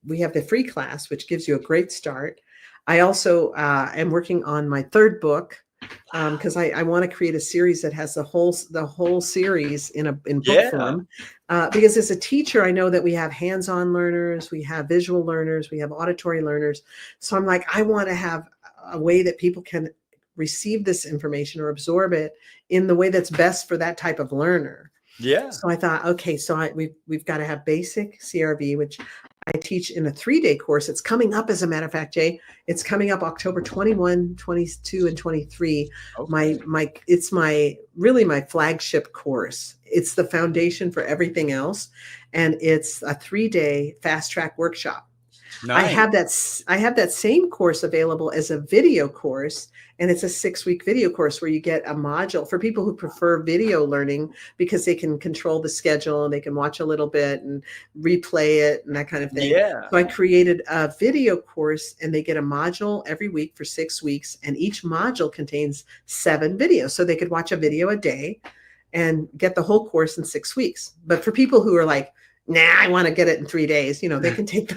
free class, which gives you a great start. I also am working on my third book, because I want to create a series that has the whole series in book form. Because as a teacher, I know that we have hands-on learners, we have visual learners, we have auditory learners. So I'm like, I want to have a way that people can receive this information or absorb it in the way that's best for that type of learner. Yeah. So I thought, okay, so we've got to have basic CRV, which I teach in a 3-day course. It's coming up, as a matter of fact, Jay. It's coming up October 21, 22, and 23. Okay. It's my flagship course. It's the foundation for everything else, and it's a 3-day fast track workshop. Nice. I have that same course available as a video course, and it's a 6-week video course where you get a module for people who prefer video learning because they can control the schedule and they can watch a little bit and replay it and that kind of thing. Yeah. So I created a video course, and they get a module every week for 6 weeks, and each module contains 7 videos. So they could watch a video a day and get the whole course in 6 weeks. But for people who are like, nah, I want to get it in 3 days, they can take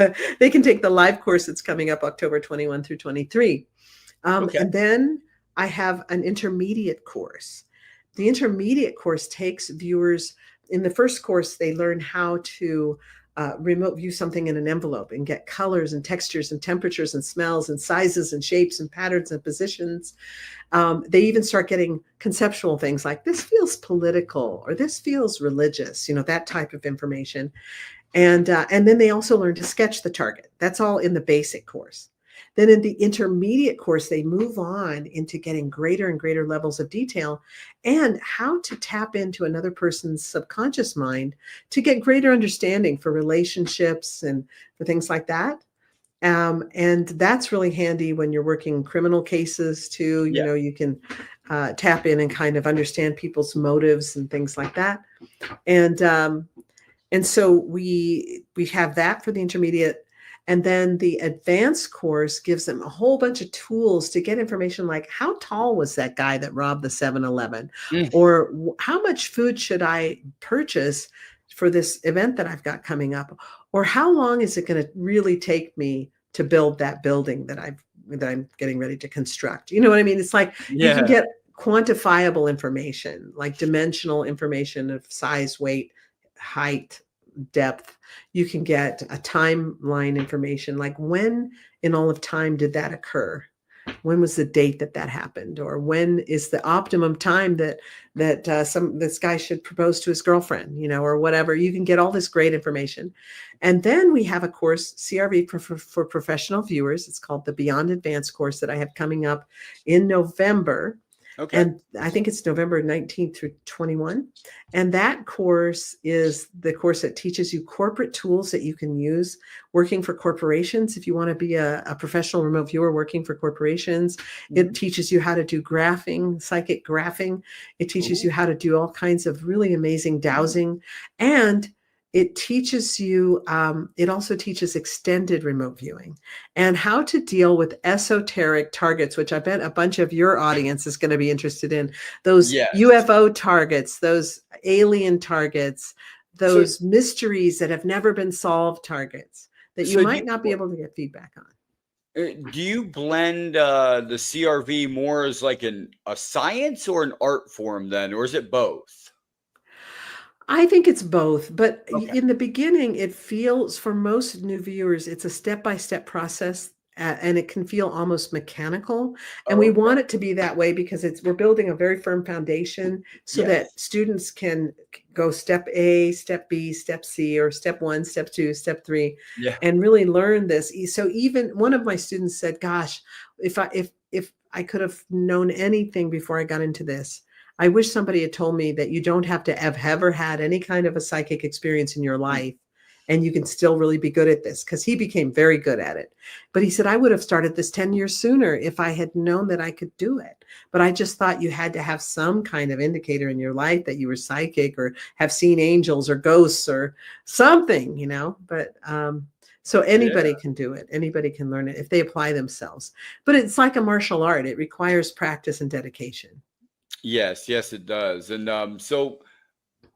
the live course that's coming up October 21 through 23. Okay. And then I have an intermediate course. The intermediate course takes viewers, in the first course, they learn how to remote view something in an envelope and get colors and textures and temperatures and smells and sizes and shapes and patterns and positions. They even start getting conceptual things like, this feels political or this feels religious, that type of information. And then they also learn to sketch the target. That's all in the basic course. Then in the intermediate course, they move on into getting greater and greater levels of detail and how to tap into another person's subconscious mind to get greater understanding for relationships and for things like that. And that's really handy when you're working criminal cases too. You can tap in and kind of understand people's motives and things like that. And so we have that for the intermediate. And then the advanced course gives them a whole bunch of tools to get information like, how tall was that guy that robbed the 7-Eleven? Or how much food should I purchase for this event that I've got coming up? Or how long is it going to really take me to build that building that I'm getting ready to construct? You know what I mean? It's like you can get quantifiable information, like dimensional information of size, weight, height, depth. You can get a timeline information, like when in all of time did that occur? When was the date that happened? Or when is the optimum time that this guy should propose to his girlfriend, or whatever. You can get all this great information. And then we have a course, CRV for professional viewers. It's called the Beyond Advanced course that I have coming up in November. Okay. And I think it's November 19th through 21. And that course is the course that teaches you corporate tools that you can use working for corporations. If you want to be a professional remote viewer working for corporations, it teaches you how to do graphing, psychic graphing. It teaches you how to do all kinds of really amazing dowsing. And it teaches you, it also teaches extended remote viewing and how to deal with esoteric targets, which I bet a bunch of your audience is going to be interested in. Those UFO targets, those alien targets, those mysteries that have never been solved targets that you might not be able to get feedback on. Do you blend the CRV more as like a science or an art form then, or is it both? I think it's both, but Okay. in the beginning, it feels for most new viewers, it's a step-by-step process, and it can feel almost mechanical. And we Okay. want it to be that way because we're building a very firm foundation so that Yes. students can go step A, step B, step C, or step one, step two, step three, Yeah. and really learn this. So even one of my students said, "Gosh, if I could have known anything before I got into this." I wish somebody had told me that you don't have to have ever had any kind of a psychic experience in your Mm. life and you can still really be good at this, because he became very good at it. But he said, I would have started this 10 years sooner if I had known that I could do it. But I just thought you had to have some kind of indicator in your life that you were psychic or have seen angels or ghosts or something, But so Yeah. anybody can do it. Anybody can learn it if they apply themselves. But it's like a martial art. It requires practice and dedication. Yes. Yes, it does. And so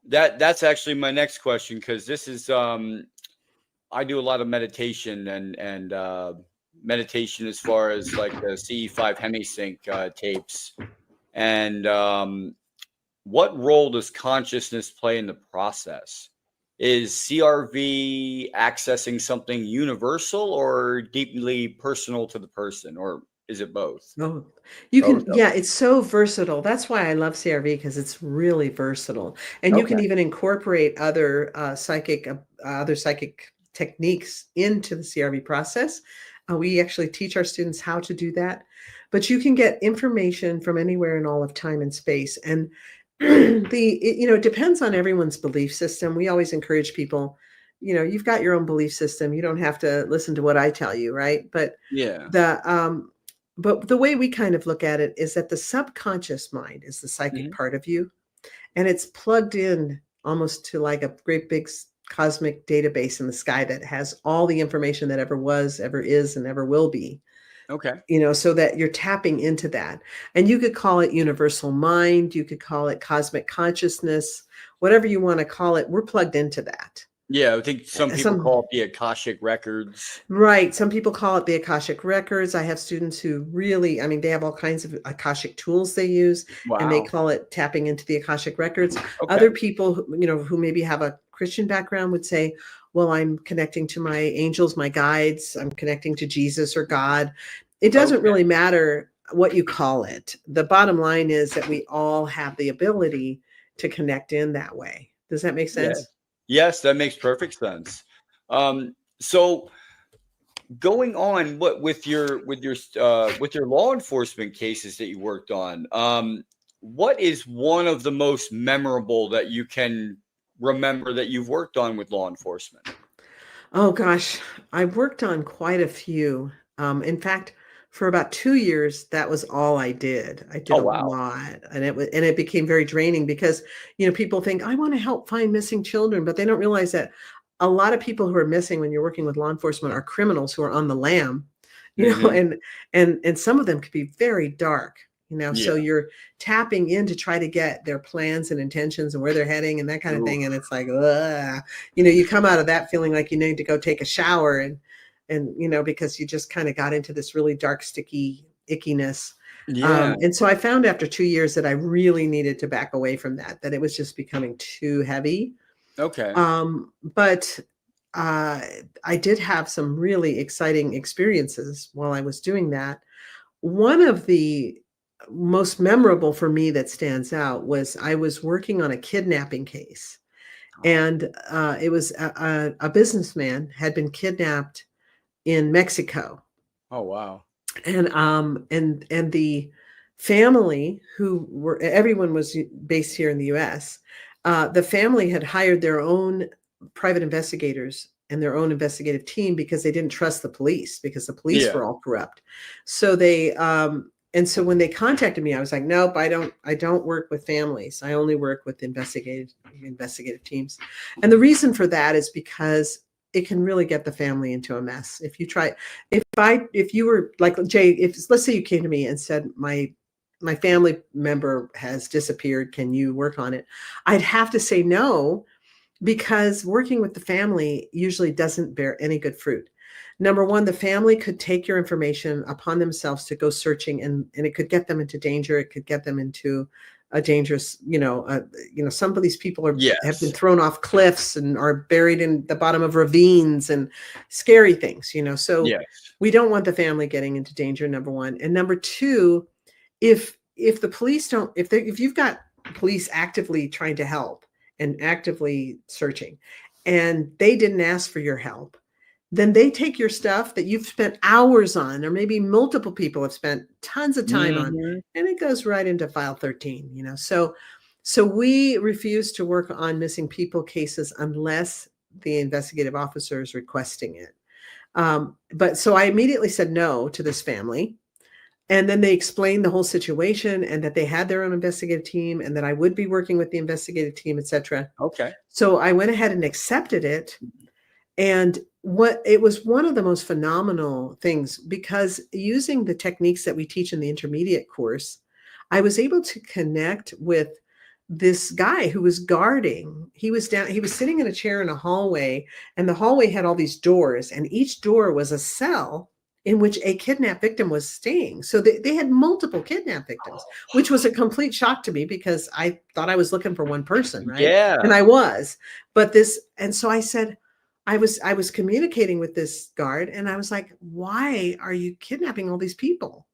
that's actually my next question, because this is I do a lot of meditation and meditation as far as like the CE5 hemisync tapes. And what role does consciousness play in the process? Is CRV accessing something universal or deeply personal to the person, or is it both? Oh, you Both. can, yeah, it's so versatile. That's why I love CRV because it's really versatile. And you Okay. can even incorporate other psychic techniques into the CRV process. We actually teach our students how to do that. But you can get information from anywhere in all of time and space. And it depends on everyone's belief system. We always encourage people, you've got your own belief system. You don't have to listen to what I tell you, right? Yeah. The but the way we kind of look at it is that the subconscious mind is the psychic Mhm. part of you, and it's plugged in almost to like a great big cosmic database in the sky that has all the information that ever was, ever is, and ever will be. Okay. So that you're tapping into that. And you could call it universal mind, you could call it cosmic consciousness, whatever you want to call it. We're plugged into that. Yeah, I think some people Some call it the Akashic records. Right. Some people call it the Akashic records. I have students who really, I mean, they have all kinds of Akashic tools they use, and they Wow. call it tapping into the Akashic records. Okay. Other people, who maybe have a Christian background would say, well, I'm connecting to my angels, my guides, I'm connecting to Jesus or God. It doesn't Okay. really matter what you call it. The bottom line is that we all have the ability to connect in that way. Does that make Yeah. sense? Yes, that makes perfect sense. So going on, what with your law enforcement cases that you worked on, what is one of the most memorable that you can remember that you've worked on with law enforcement? Oh gosh, I worked on quite a few. In fact, for about 2 years, that was all I did. I did Oh, a wow. lot, and it became very draining because, people think, "I wanna help find missing children," but they don't realize that a lot of people who are missing when you're working with law enforcement are criminals who are on the lam, Hmm. and some of them could be very dark, Yeah. so you're tapping in to try to get their plans and intentions and where they're heading and that kind of Ooh. thing, and it's like, ugh. You come out of that feeling like you need to go take a shower and because you just kind of got into this really dark, sticky ickiness. Yeah. And so I found after 2 years that I really needed to back away from that it was just becoming too heavy. Okay. But uh, I did have some really exciting experiences while I was doing that. One of the most memorable for me that stands out was I was working on a kidnapping case, Oh, and it was a businessman had been kidnapped in Mexico, oh, wow. and the family who were everyone was based here in the U.S. The family had hired their own private investigators and their own investigative team because they didn't trust the police because the police Yeah. were all corrupt. So so when they contacted me, I was like, nope, I don't work with families. I only work with investigative teams. And the reason for that is because it can really get the family into a mess. If you were like Jay, if let's say you came to me and said, my family member has disappeared, can you work on it? I'd have to say no, because working with the family usually doesn't bear any good fruit. Number one, the family could take your information upon themselves to go searching, and it could get them into danger. It could get them into a dangerous, some of these people have been Yes. thrown off cliffs and are buried in the bottom of ravines and scary things, so Yes. we don't want the family getting into danger, number one. And number two, if the police don't, if you've got police actively trying to help and actively searching, and they didn't ask for your help, then they take your stuff that you've spent hours on, or maybe multiple people have spent tons of time on, Mhm. and it goes right into file 13, so we refuse to work on missing people cases unless the investigative officer is requesting it. But so I immediately said no to this family. And then they explained the whole situation and that they had their own investigative team and that I would be working with the investigative team, et cetera. Okay. So I went ahead and accepted it. And it was one of the most phenomenal things, because using the techniques that we teach in the intermediate course, I was able to connect with this guy who was guarding. He was sitting in a chair in a hallway, and the hallway had all these doors, and each door was a cell in which a kidnapped victim was staying. So they had multiple kidnapped victims, which was a complete shock to me because I thought I was looking for one person, right? Yeah. And I was, and so I said, I was communicating with this guard, and I was like, why are you kidnapping all these people?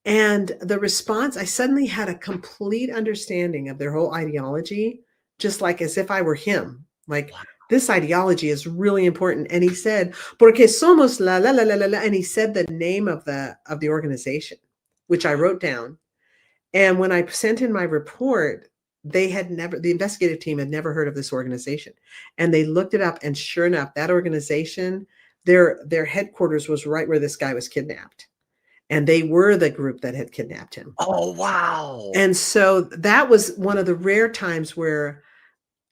And the response, I suddenly had a complete understanding of their whole ideology, just like as if I were him. Like, this ideology is really important. And he said, porque somos la la la la la, and he said the name of the organization, which I wrote down. And when I sent in my report, the investigative team had never heard of this organization. And they looked it up, and sure enough, that organization, their headquarters was right where this guy was kidnapped. And they were the group that had kidnapped him. Oh, wow. And so that was one of the rare times where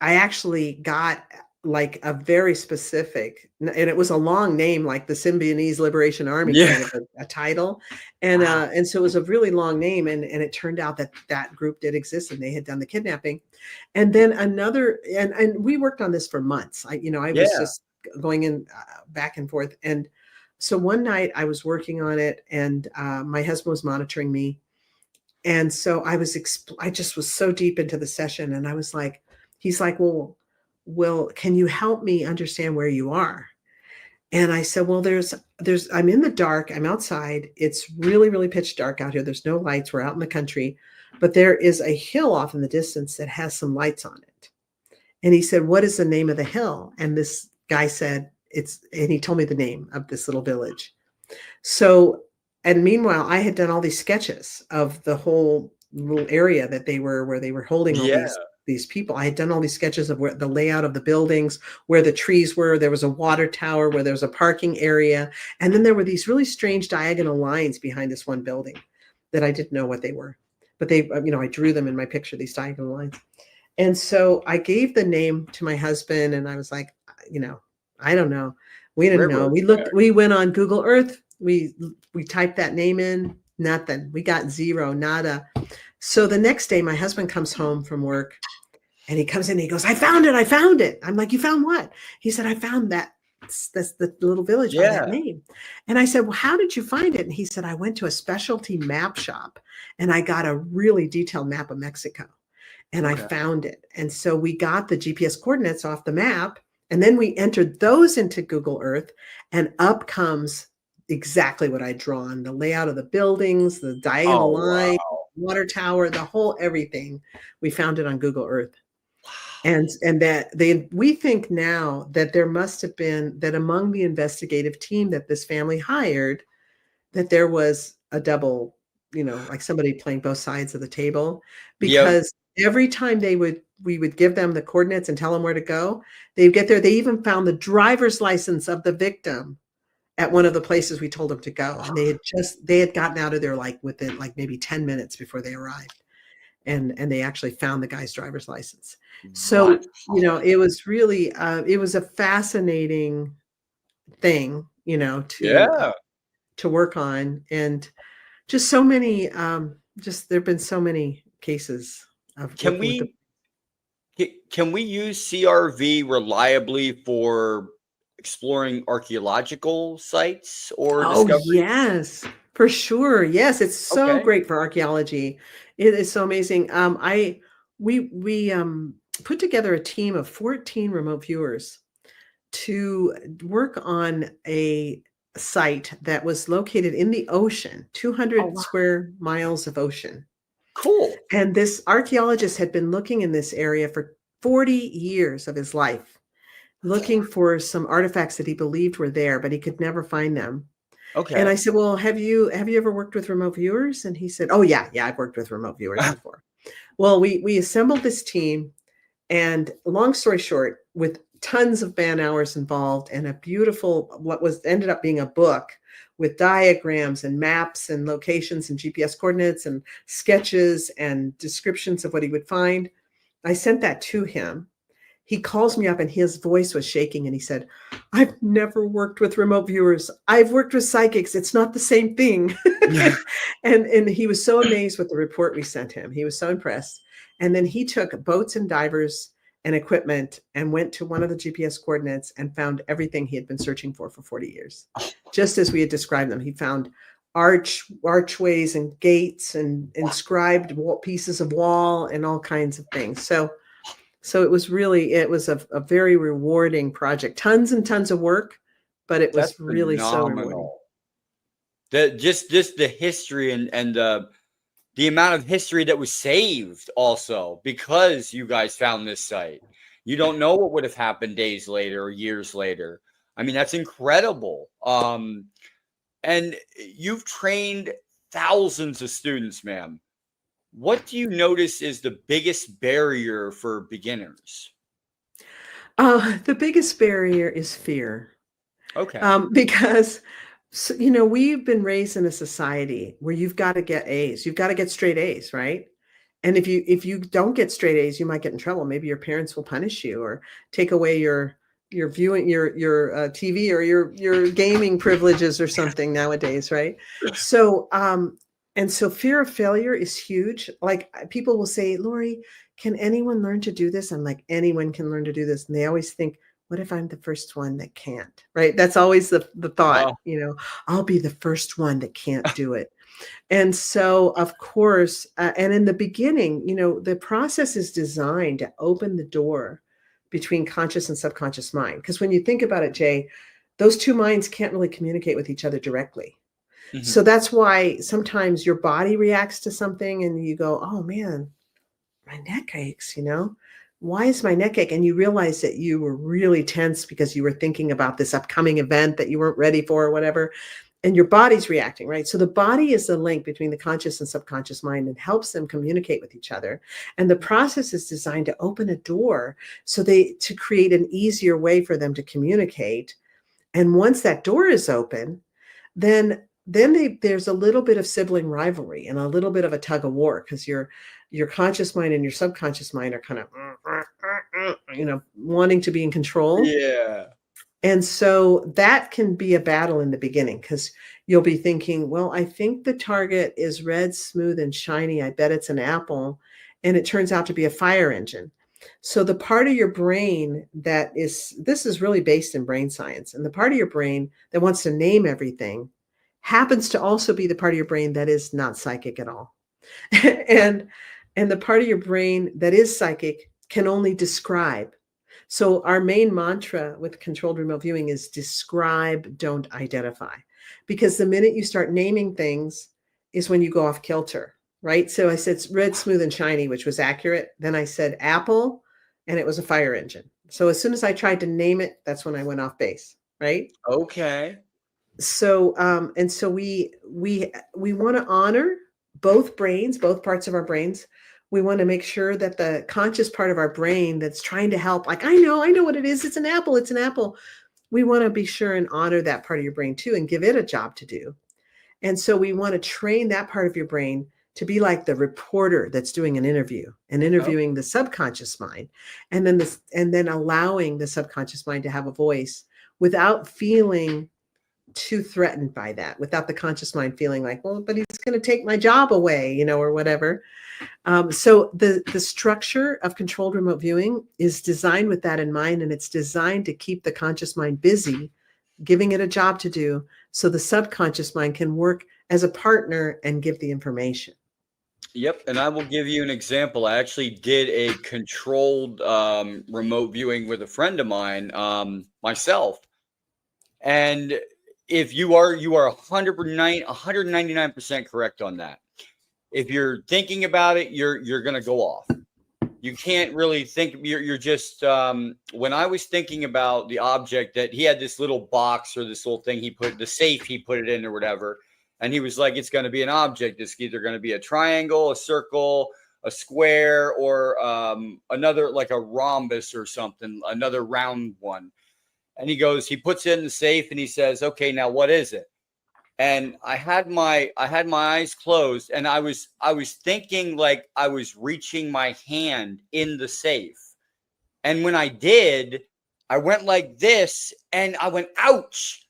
I actually got like a very specific, and it was a long name, like the Symbionese Liberation Army, kind of a title. And Wow. and so it was a really long name. And it turned out that group did exist, and they had done the kidnapping. And then another, and we worked on this for months. I was just going in back and forth. And so one night I was working on it, and my husband was monitoring me. And so I just was so deep into the session, and I was like, he's like, well, can you help me understand where you are? And I said, well, I'm in the dark. I'm outside. It's really, really pitch dark out here. There's no lights. We're out in the country, but there is a hill off in the distance that has some lights on it. And he said, what is the name of the hill? And this guy said, and he told me the name of this little village. So, and meanwhile, I had done all these sketches of the whole little area where they were holding all these people. I had done all these sketches of where the layout of the buildings, where the trees were. There was a water tower, where there was a parking area. And then there were these really strange diagonal lines behind this one building that I didn't know what they were. But I drew them in my picture, these diagonal lines. And so I gave the name to my husband, and I was like, I don't know. We didn't know. We went on Google Earth. We typed that name in, nothing. We got zero, nada. So the next day, my husband comes home from work, and he comes in and he goes, I found it. I'm like, you found what? He said, I found that. That's the little village by that name. And I said, well, how did you find it? And he said, I went to a specialty map shop, and I got a really detailed map of Mexico, and I found it. And so we got the GPS coordinates off the map, and then we entered those into Google Earth, and up comes exactly what I'd drawn: the layout of the buildings, the diagonal line, water tower, the whole everything. We found it on Google Earth. And that we think now that there must have been, that among the investigative team that this family hired, that there was a double, like somebody playing both sides of the table, because every time we would give them the coordinates and tell them where to go, they'd get there. They even found the driver's license of the victim at one of the places we told them to go. And they had gotten out of there like within like maybe 10 minutes before they arrived. And they actually found the guy's driver's license. So, it was really, it was a fascinating thing, to work on. And just so many, there've been so many cases of. Can we use CRV reliably for exploring archaeological sites or discoveries? Yes, For sure. Yes, it's so Okay. great for archaeology. It is so amazing. We put together a team of 14 remote viewers to work on a site that was located in the ocean, Oh, 200 wow. square miles of ocean. Cool. And this archaeologist had been looking in this area for 40 years of his life, looking for some artifacts that he believed were there, but he could never find them. And I Okay. said, "Well, have you ever worked with remote viewers?" And he said, "Oh yeah, I've worked with remote viewers before." Well, we assembled this team, and long story short, with tons of man hours involved and a beautiful what was ended up being a book with diagrams and maps and locations and GPS coordinates and sketches and descriptions of what he would find. I sent that to him. He calls me up and his voice was shaking and he said, "I've never worked with remote viewers. I've worked with psychics. It's not the same thing." And he was so amazed with the report we sent him. He was so impressed. And then he took boats and divers and equipment and went to one of the GPS coordinates and found everything he had been searching for 40 years. Just as we had described them. He found archways and gates and inscribed pieces of wall and all kinds of things. So it was a very rewarding project. Tons and tons of work, but it That's was really so rewarding. phenomenal. Just the history and the amount of history that was saved also because you guys found this site. You don't know what would have happened days later or years later. I mean, that's incredible. And you've trained thousands of students, ma'am. What do you notice is the biggest barrier for beginners? The biggest barrier is fear. Okay. Because we've been raised in a society where you've got to get A's. You've got to get straight A's, right? And if you don't get straight A's, you might get in trouble. Maybe your parents will punish you or take away your viewing your TV or your gaming privileges or something nowadays, right? So and so fear of failure is huge. Like people will say, "Lori, can anyone learn to do this?" I'm like, anyone can learn to do this. And they always think, what if I'm the first one that can't, right? That's always the thought, Oh, I'll be the first one that can't do it. And so, of course, and in the beginning, the process is designed to open the door between conscious and subconscious mind. Because when you think about it, Jay, those two minds can't really communicate with each other directly. mhm. So that's why sometimes your body reacts to something and you go, "Oh man, my neck aches. Why is my neck ache?" And you realize that you were really tense because you were thinking about this upcoming event that you weren't ready for or whatever. And your body's reacting, right? So the body is the link between the conscious and subconscious mind and helps them communicate with each other. And the process is designed to open a door to create an easier way for them to communicate. And once that door is open, there's a little bit of sibling rivalry and a little bit of a tug of war because your conscious mind and your subconscious mind are kind of wanting to be in control. Yeah. And so that can be a battle in the beginning because you'll be thinking, well, I think the target is red, smooth, and shiny. I bet it's an apple. And it turns out to be a fire engine. So the part of your brain this is really based in brain science. And the part of your brain that wants to name everything happens to also be the part of your brain that is not psychic at all. and and the part of your brain that is psychic can only describe. So our main mantra with controlled remote viewing is describe, don't identify. Because the minute you start naming things is when you go off kilter, right? So I said it's red, smooth, and shiny, which was accurate. Then I said apple, and it was a fire engine. So as soon as I tried to name it, that's when I went off base, right? Okay. So and so we want to honor both brains, both parts of our brains. We want to make sure that the conscious part of our brain that's trying to help, like, I know what it is. It's an apple. It's an apple. We want to be sure and honor that part of your brain too and give it a job to do. And so we want to train that part of your brain to be like the reporter that's doing an interview and Oh, interviewing the subconscious mind, and then allowing the subconscious mind to have a voice without feeling too threatened by that, without the conscious mind feeling like, well, but he's going to take my job away, or whatever. So the structure of controlled remote viewing is designed with that in mind, and it's designed to keep the conscious mind busy giving it a job to do so the subconscious mind can work as a partner and give the information. Yep, and I will give you an example. I actually did a controlled remote viewing with a friend of mine, myself. And if you are 199% correct on that. If you're thinking about it, you're going to go off. You can't really think. You're just when I was thinking about the object that he had this little box or this little thing he put the safe he put it in or whatever, and he was like, it's going to be an object. It's either going to be a triangle, a circle, a square, or another like a rhombus or something, another round one. And he puts it in the safe and he says, okay, now what is it? And I had my eyes closed and I was thinking like I was reaching my hand in the safe. And when I did, I went like this and I went, ouch,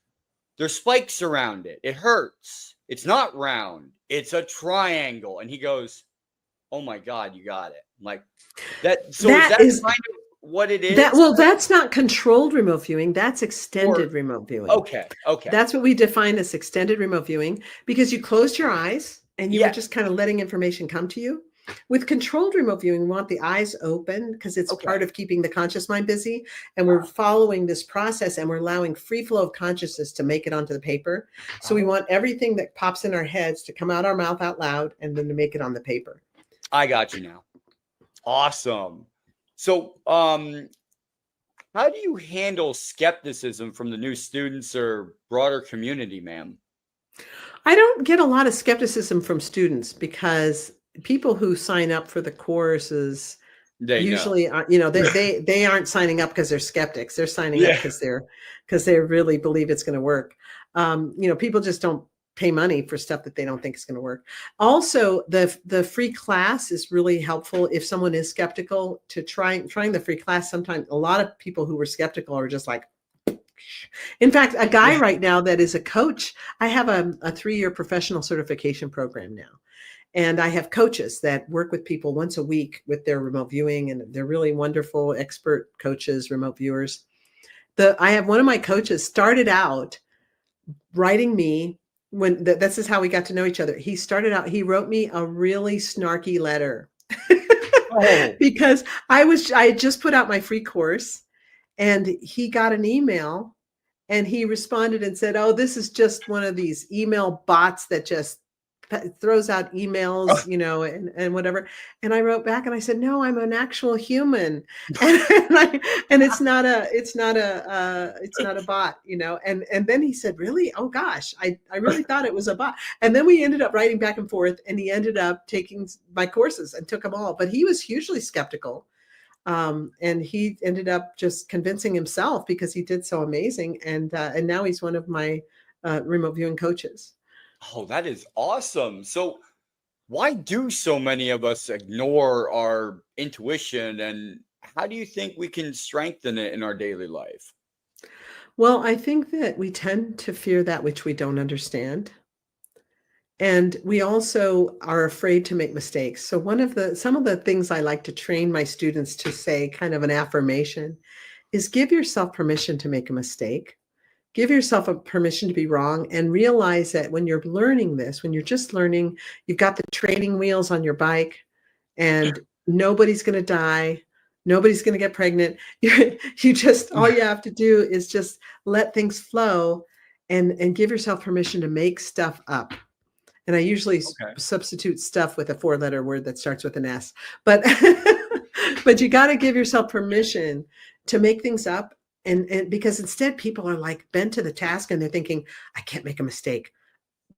there's spikes around it. It hurts. It's not round. It's a triangle. And he goes, oh my God, you got it. I'm like that. So That is is kind of what it is? That's not controlled remote viewing. That's extended remote viewing. Okay. That's what we define as extended remote viewing, because you closed your eyes and you were just kind of letting information come to you. With controlled remote viewing, we want the eyes open because it's part of keeping the conscious mind busy. And we're following this process and we're allowing free flow of consciousness to make it onto the paper. So we want everything that pops in our heads to come out our mouth out loud and then to make it on the paper. I got you now. Awesome. So, how do you handle skepticism from the new students or broader community, ma'am? I don't get a lot of skepticism from students because people who sign up for the courses usually, they aren't signing up because they're skeptics. They're signing up because they really believe it's going to work. People just don't pay money for stuff that they don't think is going to work. Also, the free class is really helpful if someone is skeptical to trying the free class. Sometimes a lot of people who were skeptical are just like, in fact, a guy right now that is a coach, I have a 3-year professional certification program now. And I have coaches that work with people once a week with their remote viewing, and they're really wonderful expert coaches, remote viewers. I have one of my coaches started out writing me this is how we got to know each other. He wrote me a really snarky letter because I had just put out my free course and he got an email and he responded and said, oh, this is just one of these email bots that just throws out emails, and whatever. And I wrote back and I said, no, I'm an actual human. And it's not a bot, and then he said, really? Oh gosh, I really thought it was a bot. And then we ended up writing back and forth and he ended up taking my courses and took them all, but he was hugely skeptical. And he ended up just convincing himself because he did so amazing. And now he's one of my remote viewing coaches. Oh, that is awesome. So why do so many of us ignore our intuition, and how do you think we can strengthen it in our daily life? Well, I think that we tend to fear that which we don't understand. And we also are afraid to make mistakes. So some of the things I like to train my students to say, kind of an affirmation, is give yourself permission to make a mistake. Give yourself a permission to be wrong, and realize that when you're learning this, when you're just learning, you've got the training wheels on your bike and nobody's going to die. Nobody's going to get pregnant. All you have to do is just let things flow and give yourself permission to make stuff up. And I usually substitute stuff with a 4-letter word that starts with an S, but you got to give yourself permission to make things up. And because instead people are like bent to the task and they're thinking, I can't make a mistake.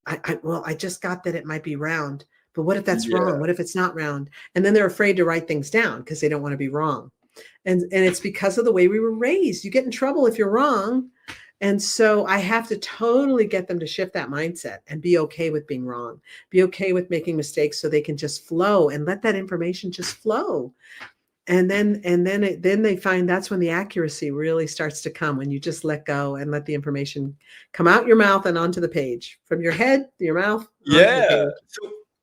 I just got that it might be round, but what if that's wrong? What if it's not round? And then they're afraid to write things down because they don't want to be wrong. And it's because of the way we were raised. You get in trouble if you're wrong. And so I have to totally get them to shift that mindset and be okay with being wrong, be okay with making mistakes so they can just flow and let that information just flow. And then they find that's when the accuracy really starts to come, when you just let go and let the information come out your mouth and onto the page, from your head to your mouth. Yeah.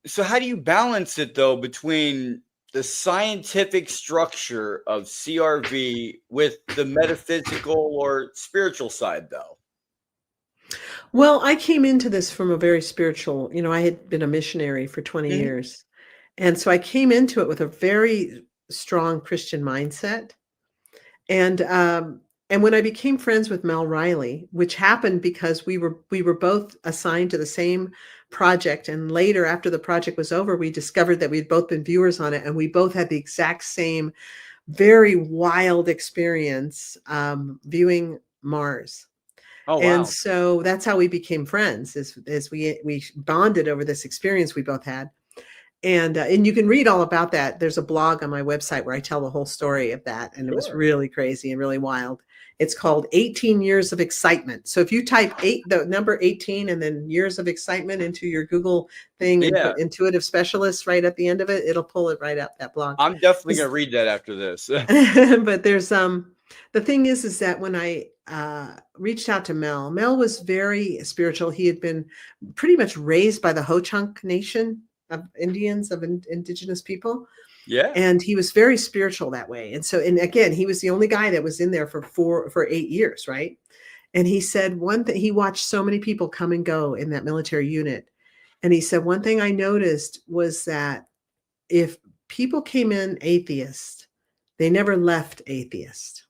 So how do you balance it though between the scientific structure of CRV with the metaphysical or spiritual side though? Well, I came into this from a very spiritual, I had been a missionary for 20 Mhm. years. And so I came into it with a very strong Christian mindset. And and when I became friends with Mel Riley, which happened because we were both assigned to the same project, and later after the project was over, we discovered that we'd both been viewers on it, and we both had the exact same very wild experience viewing Mars. Oh, And wow. so that's how we became friends, is we bonded over this experience we both had. And you can read all about that. There's a blog on my website where I tell the whole story of that, and it was Sure. really crazy and really wild. It's called 18 Years of Excitement. So if you type the number 18 and then years of excitement into your Google thing and Yeah. put intuitive specialist right at the end of it, it'll pull it right up, that blog. I'm definitely gonna read that after this. But there's the thing is that when I reached out to Mel was very spiritual. He had been pretty much raised by the Ho-Chunk Nation of Indians, of indigenous people, Yeah. and he was very spiritual that way. And so, and again, he was the only guy that was in there for 8 years, right? And he said one thing, he watched so many people come and go in that military unit, and he said one thing I noticed was that if people came in atheist, they never left atheist.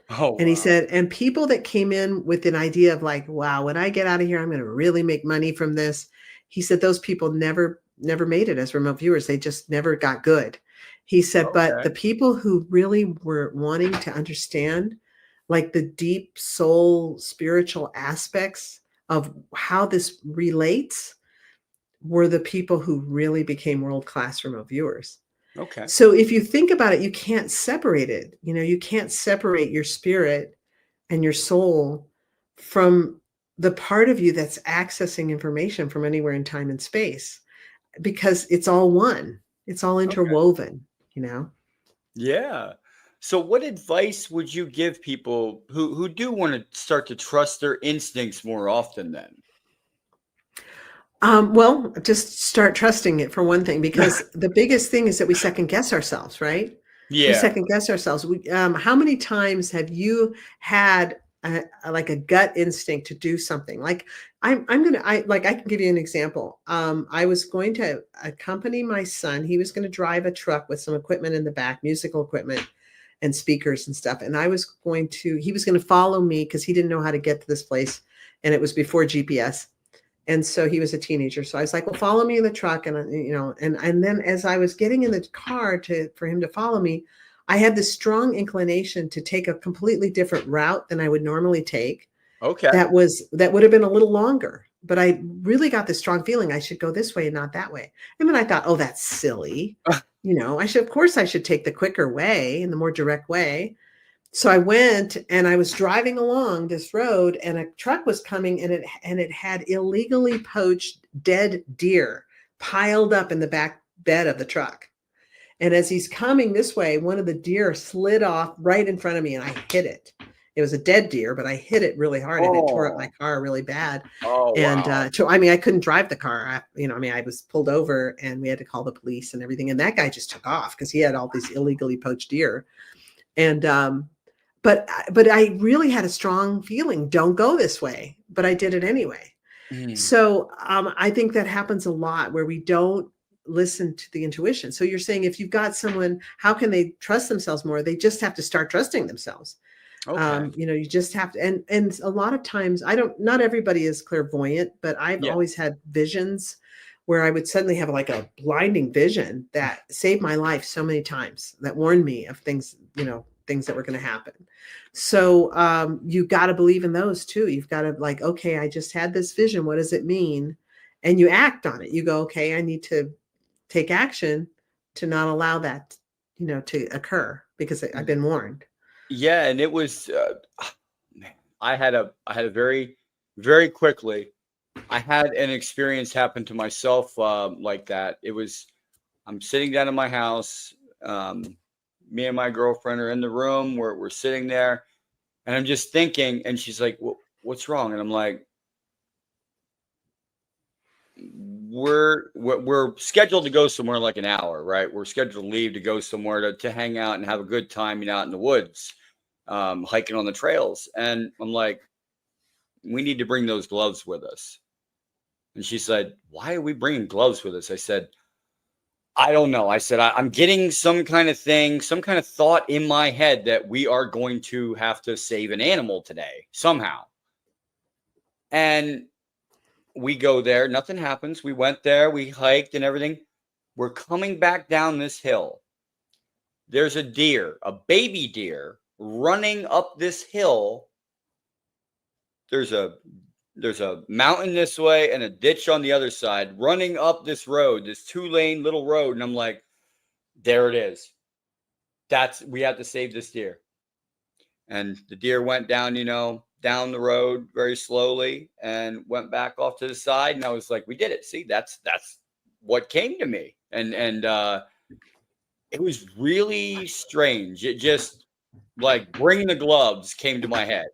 Oh, And he wow. said, and people that came in with an idea of like, wow, when I get out of here, I'm going to really make money from this. He said those people never made it as remote viewers. They just never got good. He said, but Okay. the people who really were wanting to understand like the deep soul spiritual aspects of how this relates were the people who really became world-class remote viewers. Okay. So if you think about it, you can't separate it. You can't separate your spirit and your soul from the part of you that's accessing information from anywhere in time and space, because it's all one. It's all Okay. interwoven, you know? Yeah. So what advice would you give people who do wanna start to trust their instincts more often then? Well, just start trusting it for one thing, because the biggest thing is that we second guess ourselves, right? We Yeah. second guess ourselves. How many times have you had like a gut instinct to do something? Like I can give you an example. I was going to accompany my son. He was going to drive a truck with some equipment in the back, musical equipment and speakers and stuff. And he was going to follow me because he didn't know how to get to this place. And it was before GPS, and so he was a teenager. So I was like, well, follow me in the truck. And, and then as I was getting in the car for him to follow me, I had this strong inclination to take a completely different route than I would normally take. Okay. That would have been a little longer, but I really got this strong feeling I should go this way and not that way. And then I thought, oh, that's silly. Of course I should take the quicker way and the more direct way. So I went and I was driving along this road, and a truck was coming, and it had illegally poached dead deer piled up in the back bed of the truck. And as he's coming this way, one of the deer slid off right in front of me, and I hit it. It was a dead deer, but I hit it really hard, and it tore up my Oh. car really bad. Oh, And wow. I couldn't drive the car. I was pulled over, and we had to call the police and everything. And that guy just took off because he had all these illegally poached deer. And but I really had a strong feeling, don't go this way, but I did it anyway. Mm. So I think that happens a lot where we don't listen to the intuition. So you're saying if you've got someone, how can they trust themselves more? They just have to start trusting themselves. Okay. You just have to, and a lot of times not everybody is clairvoyant, but I've Yeah. always had visions where I would suddenly have like a blinding vision that saved my life so many times, that warned me of things, things that were going to happen. So you got to believe in those too. You've got to like, okay, I just had this vision. What does it mean? And you act on it. You go, okay, I need to take action to not allow that, to occur because I've been warned. Yeah, and it was, man, I had a very, very quickly, I had an experience happen to myself, like that. I'm sitting down in my house, me and my girlfriend are in the room, we're sitting there, and I'm just thinking, and she's like, "What's wrong?" And I'm like, we're scheduled to go somewhere in like an hour, right? We're scheduled to leave to go somewhere to hang out and have a good time, out in the woods, hiking on the trails. And I'm like, we need to bring those gloves with us. And she said, why are we bringing gloves with us? I said, I don't know. I said, I'm getting some kind of thing, some kind of thought in my head that we are going to have to save an animal today somehow. And we go there. Nothing happens. We went there. We hiked and everything. We're coming back down this hill. There's a deer, a baby deer, running up this hill. There's a mountain this way and a ditch on the other side, running up this road, this 2-lane little road. And I'm like, there it is. We have to save this deer. And the deer went down, down the road very slowly and went back off to the side. And I was like, we did it. See, that's what came to me. And it was really strange. It just like bring the gloves came to my head.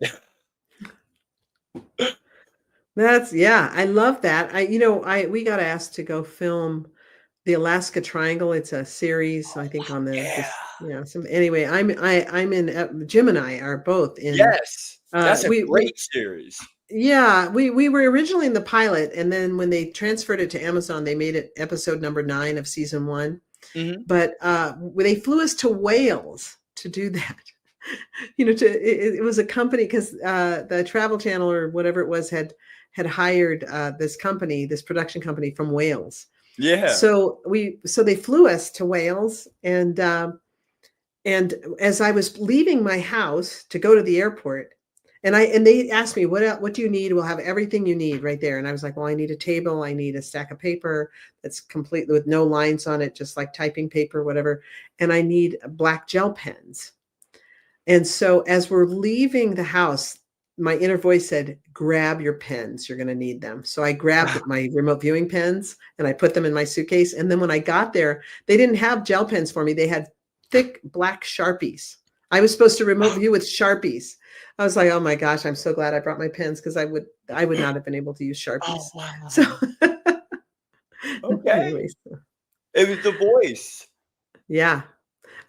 I love that. We got asked to go film the Alaska Triangle. It's a series, I think, on anyway, I'm in, Jim and I are both in. Yes. That's a great series. Yeah, we were originally in the pilot, and then when they transferred it to Amazon, they made it episode number 9 of season 1. Mm-hmm. But they flew us to Wales to do that. It was a company, because the Travel Channel or whatever it was had hired this production company from Wales. Yeah. So they flew us to Wales, and as I was leaving my house to go to the airport, and they asked me, what do you need? We'll have everything you need right there. And I was like, well, I need a table. I need a stack of paper that's completely with no lines on it, just like typing paper, whatever. And I need black gel pens. And so as we're leaving the house, my inner voice said, grab your pens. You're going to need them. So I grabbed my remote viewing pens and I put them in my suitcase. And then when I got there, they didn't have gel pens for me. They had thick black Sharpies. I was supposed to remote view with Sharpies. I was like, oh my gosh, I'm so glad I brought my pens, because I would not have been able to use Sharpies. Oh, wow. So okay. Anyways. It was the voice. Yeah.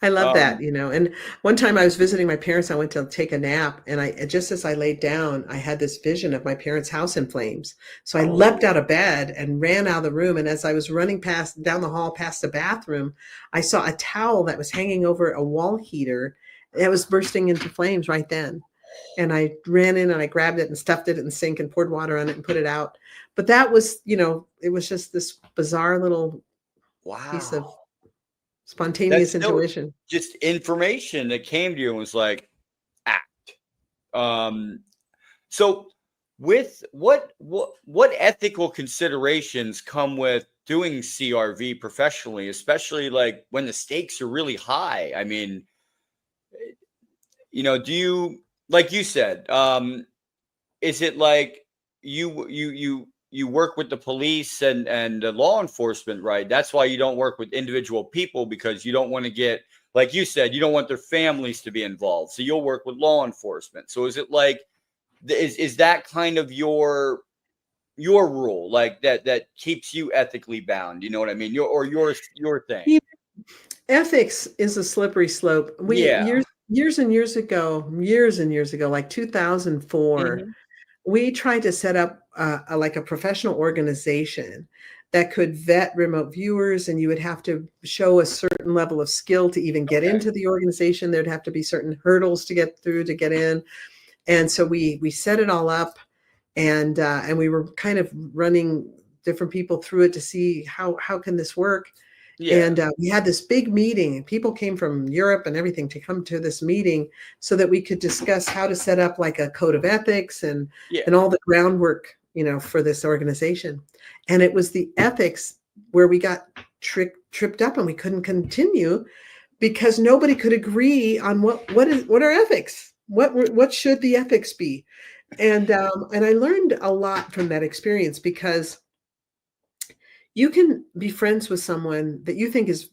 I love that, and one time I was visiting my parents. I went to take a nap, and just as I laid down, I had this vision of my parents' house in flames. So I leapt out of bed and ran out of the room. And as I was running down the hall past the bathroom, I saw a towel that was hanging over a wall heater that was bursting into flames right then. And I ran in and I grabbed it and stuffed it in the sink and poured water on it and put it out. But that was, it was just this bizarre little piece of spontaneous intuition. Just information that came to you and was like, act. So with what ethical considerations come with doing CRV professionally, especially like when the stakes are really high? I mean, do you, like you said, is it like you work with the police and the law enforcement, right? That's why you don't work with individual people, because you don't want to get, like you said, you don't want their families to be involved. So you'll work with law enforcement. So is it like, is that kind of your rule, like that keeps you ethically bound? You know what I mean? Your thing. Ethics is a slippery slope. Years and years ago, like 2004, mm-hmm. we tried to set up a professional organization that could vet remote viewers, and you would have to show a certain level of skill to even get into the organization. There'd have to be certain hurdles to get through to get in. And so we set it all up, and we were kind of running different people through it to see how can this work. Yeah. And we had this big meeting, and people came from Europe and everything to come to this meeting so that we could discuss how to set up like a code of ethics and all the groundwork, for this organization. And it was the ethics where we got tripped up, and we couldn't continue because nobody could agree on what are ethics? What should the ethics be? And I learned a lot from that experience, because you can be friends with someone that you think is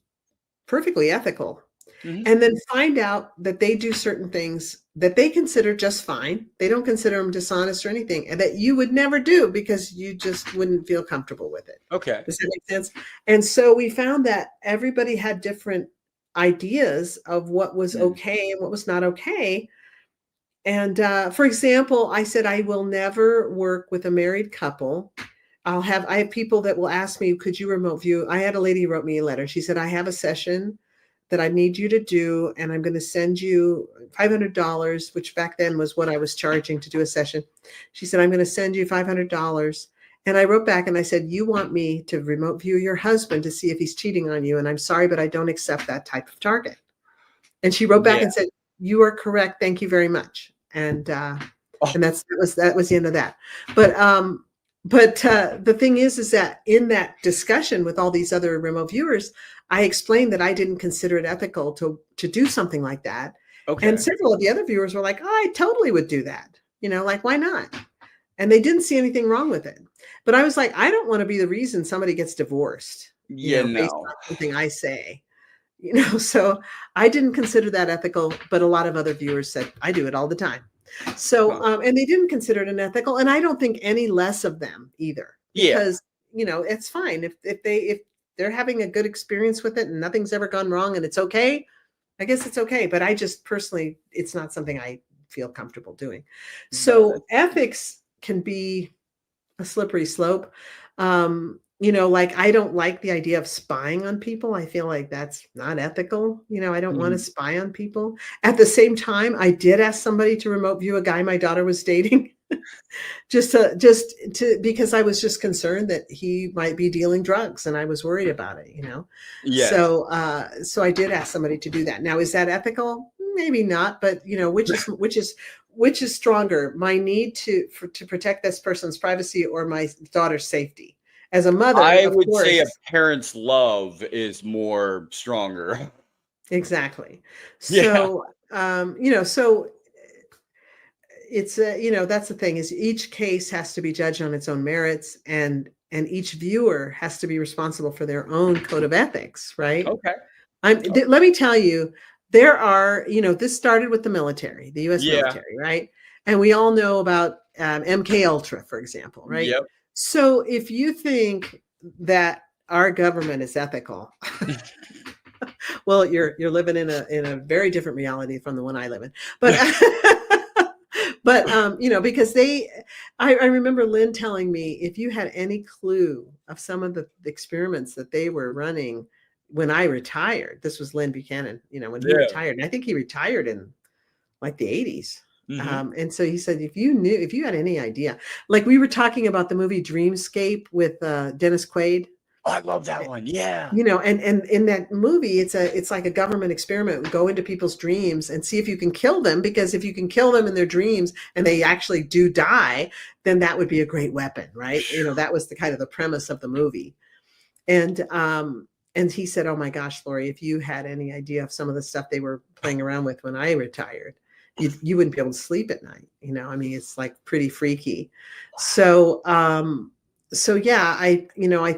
perfectly ethical, mm-hmm. and then find out that they do certain things that they consider just fine. They don't consider them dishonest or anything, and that you would never do because you just wouldn't feel comfortable with it. Okay. Does that make sense? And so we found that everybody had different ideas of what was okay and what was not okay. For example, I said, I will never work with a married couple. I have people that will ask me, could you remote view? I had a lady who wrote me a letter. She said, I have a session that I need you to do, and I'm going to send you $500, which back then was what I was charging to do a session. She said, I'm going to send you $500. And I wrote back and I said, you want me to remote view your husband to see if he's cheating on you. And I'm sorry, but I don't accept that type of target. And she wrote back Yeah. and said, you are correct. Thank you very much. And that was the end of that. But the thing is that in that discussion with all these other remote viewers, I explained that I didn't consider it ethical to do something like that. Okay. And several of the other viewers were like, oh, I totally would do that. Like, why not? And they didn't see anything wrong with it. But I was like, I don't want to be the reason somebody gets divorced, based on something I say. So I didn't consider that ethical, but a lot of other viewers said, I do it all the time. So, and they didn't consider it unethical. And I don't think any less of them either, because, it's fine. If they're having a good experience with it and nothing's ever gone wrong and it's okay, I guess it's okay. But I just personally, it's not something I feel comfortable doing. So ethics can be a slippery slope. Like, I don't like the idea of spying on people. I feel like that's not ethical. I don't want to spy on people. At the same time, I did ask somebody to remote view a guy my daughter was dating just because I was just concerned that he might be dealing drugs and I was worried about it, Yeah. So I did ask somebody to do that. Now, is that ethical? Maybe not, but which is stronger, my need to protect this person's privacy or my daughter's safety? As a mother, I would say a parent's love is more stronger. Exactly. Yeah. So, so it's that's the thing, is each case has to be judged on its own merits, and each viewer has to be responsible for their own code of ethics, right? Okay. Let me tell you, there are, this started with the military, the U.S. Yeah. military, right? And we all know about MK Ultra, for example, right? Yep. So if you think that our government is ethical, well, you're living in a very different reality from the one I live in. But because I remember Lyn telling me, if you had any clue of some of the experiments that they were running when I retired, this was Lyn Buchanan, when he retired, and I think he retired in like the 80s. And so he said, if you had any idea, like we were talking about the movie Dreamscape with Dennis Quaid. Oh, I love that one. Yeah. And in that movie, it's like a government experiment. Go into people's dreams and see if you can kill them, because if you can kill them in their dreams and they actually do die, then that would be a great weapon, right? That was the kind of the premise of the movie. And he said, oh my gosh, Lori, if you had any idea of some of the stuff they were playing around with when I retired, you wouldn't be able to sleep at night. It's like pretty freaky. So yeah, I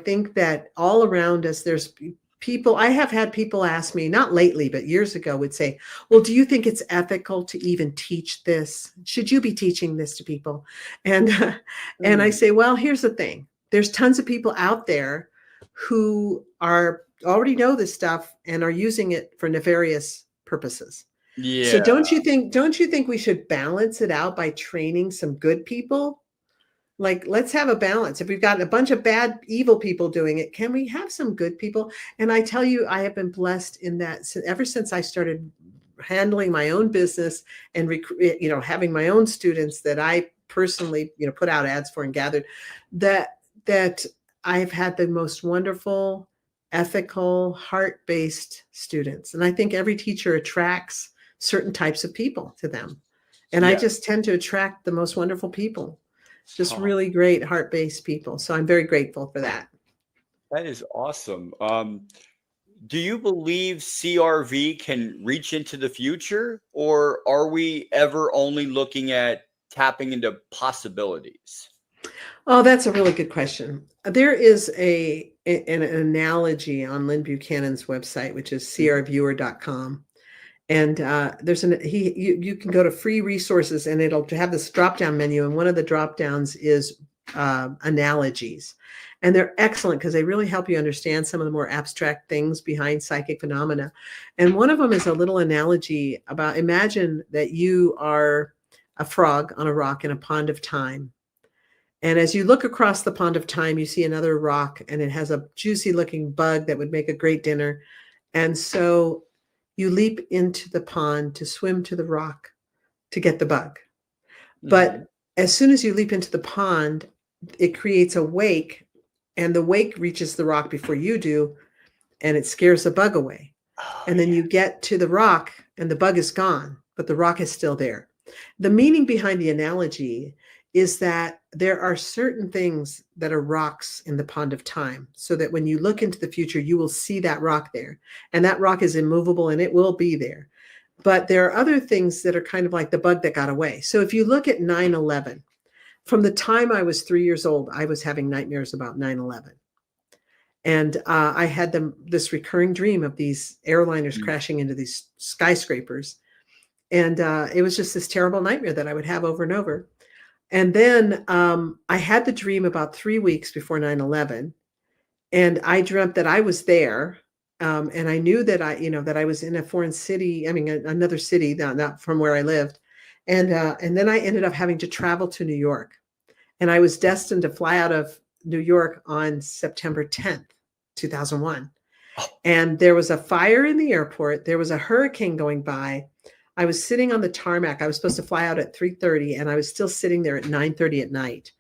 think that all around us, there's people. I have had people ask me, not lately, but years ago, would say, well, do you think it's ethical to even teach this? Should you be teaching this to people? And I say, well, here's the thing. There's tons of people out there who already know this stuff and are using it for nefarious purposes. Yeah. So don't you think we should balance it out by training some good people? Like, let's have a balance. If we've got a bunch of bad, evil people doing it, can we have some good people? And I tell you, I have been blessed in that ever since I started handling my own business and having my own students that I personally put out ads for and gathered, that I've had the most wonderful, ethical, heart-based students. And I think every teacher attracts certain types of people to them. And I just tend to attract the most wonderful people, just really great heart-based people. So I'm very grateful for that. That is awesome. Do you believe CRV can reach into the future, or are we ever only looking at tapping into possibilities? Oh, that's a really good question. There is an analogy on Lyn Buchanan's website, which is crviewer.com. And you can go to free resources, and it'll have this drop-down menu. And one of the drop-downs is analogies. And they're excellent because they really help you understand some of the more abstract things behind psychic phenomena. And one of them is a little analogy about, imagine that you are a frog on a rock in a pond of time. And as you look across the pond of time, you see another rock, and it has a juicy looking bug that would make a great dinner. And so you leap into the pond to swim to the rock to get the bug. Mhm. But as soon as you leap into the pond, it creates a wake, and the wake reaches the rock before you do, and it scares the bug away. Oh, And then yeah. you get to the rock, and the bug is gone, but the rock is still there. The meaning behind the analogy is that there are certain things that are rocks in the pond of time, so that when you look into the future, you will see that rock there. And that rock is immovable and it will be there. But there are other things that are kind of like the bug that got away. So if you look at 9/11, from the time I was 3 years old, I was having nightmares about 9/11. And I had this recurring dream of these airliners Mm. crashing into these skyscrapers. And it was just this terrible nightmare that I would have over and over. And then I had the dream about 3 weeks before 9/11, and I dreamt that I was there. And I knew that that I was in a foreign city. I mean, another city, not from where I lived. And then I ended up having to travel to New York, and I was destined to fly out of New York on September 10th, 2001. Oh, And there was a fire in the airport. There was a hurricane going by. I was sitting on the tarmac. I was supposed to fly out at 3:30, and I was still sitting there at 9:30 at night.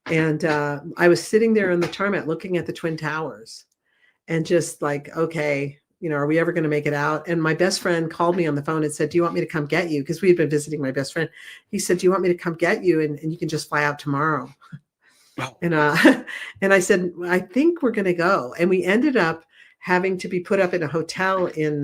And I was sitting there on the tarmac looking at the Twin Towers and just like, okay, are we ever going to make it out? And my best friend called me on the phone and said, do you want me to come get you? Because we had been visiting my best friend. He said, do you want me to come get you? And you can just fly out tomorrow. oh, And and I said, I think we're going to go. And we ended up having to be put up in a hotel in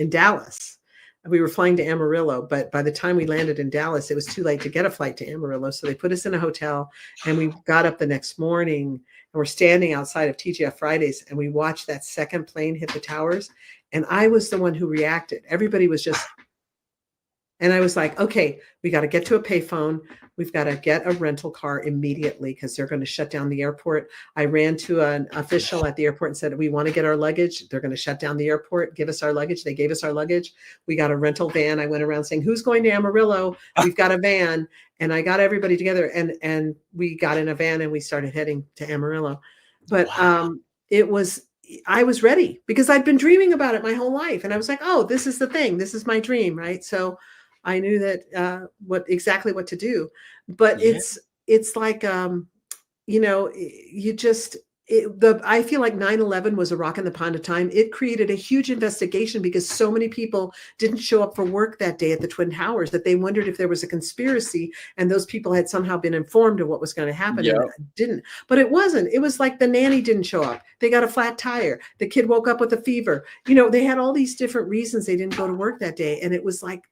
Dallas. We were flying to Amarillo, but by the time we landed in Dallas, it was too late to get a flight to Amarillo. So they put us in a hotel, and we got up the next morning, and we're standing outside of TGF Fridays, and we watched that second plane hit the towers. And I was the one who reacted. Everybody was just, and I was like, okay, we got to get to a payphone. We've got to get a rental car immediately because they're going to shut down the airport. I ran to an official at the airport and said, we want to get our luggage. They're going to shut down the airport. Give us our luggage. They gave us our luggage. We got a rental van. I went around saying, who's going to Amarillo? We've got a van. And I got everybody together, and we got in a van and we started heading to Amarillo. But wow. I was ready because I'd been dreaming about it my whole life. And I was like, oh, this is the thing. This is my dream. Right. So I knew that exactly what to do. But Yeah. it's like you just I feel like 9/11 was a rock in the pond of time. It created a huge investigation because so many people didn't show up for work that day at the Twin Towers that they wondered if there was a conspiracy and those people had somehow been informed of what was going to happen and Yep. didn't. But it wasn't. It was like the nanny didn't show up. They got a flat tire. The kid woke up with a fever. They had all these different reasons they didn't go to work that day. And it was like,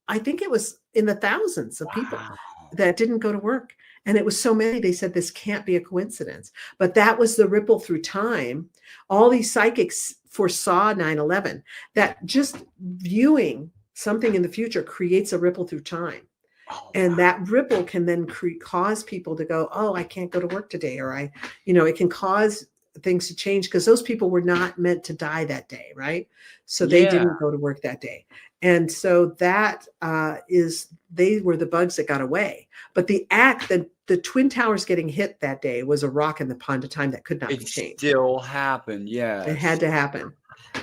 I think it was in the thousands of people Wow. that didn't go to work. And it was so many, they said this can't be a coincidence. But that was the ripple through time. All these psychics foresaw 9/11, that just viewing something in the future creates a ripple through time. Oh, And wow. that ripple can then cause people to go, oh, I can't go to work today. Or it can cause things to change because those people were not meant to die that day. Right. So they Yeah. didn't go to work that day. And so that they were the bugs that got away. But the act that the Twin Towers getting hit that day was a rock in the pond of time that could not be It changed. still happened. It Yes. had to happen. Wow.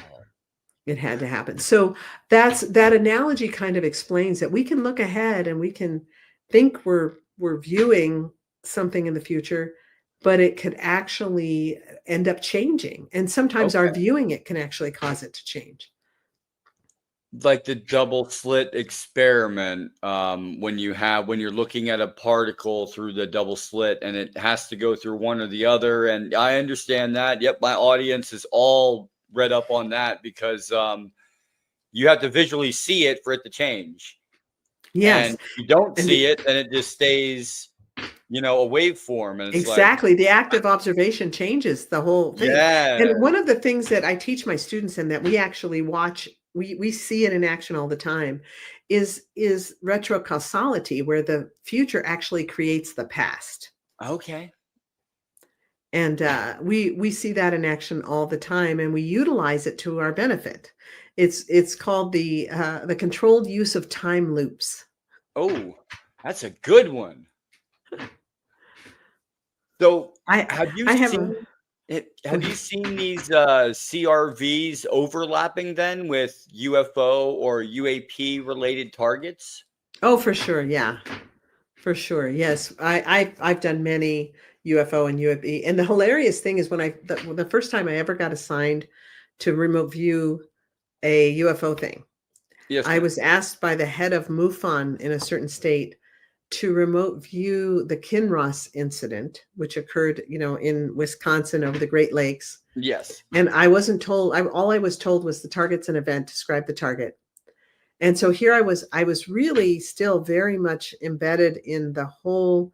It had to happen. So that analogy kind of explains that we can look ahead and we can think we're viewing something in the future, but it could actually end up changing. And sometimes our Okay. viewing it can actually cause it to change. Like the double slit experiment, when you're looking at a particle through the double slit and it has to go through one or the other. And I understand that. Yep, my audience is all read up on that because you have to visually see it for it to change. And Yes. if you don't And see it, then it just stays, a waveform. And it's like, exactly. The active observation changes the whole thing. yeah, And one of the things that I teach my students and that we actually watch, we see it in action all the time, is retrocausality, where the future actually creates the past. okay. And we see that in action all the time, and we utilize it to our benefit. It's called the controlled use of time loops. Oh, that's a good one. So, have you I have seen a it? go Have you ahead. seen these CRVs overlapping then with UFO or UAP related targets? Oh, for sure. Yeah, for sure. Yes. I've done many UFO and UAP. And the hilarious thing is when the first time I ever got assigned to remote view a UFO thing, Yes, I ma'am. was asked by the head of MUFON in a certain state to remote view the Kinross incident, which occurred, in Wisconsin over the Great Lakes. Yes. And I wasn't told, all I was told was the target's an event, describe the target. And so here I was really still very much embedded in the whole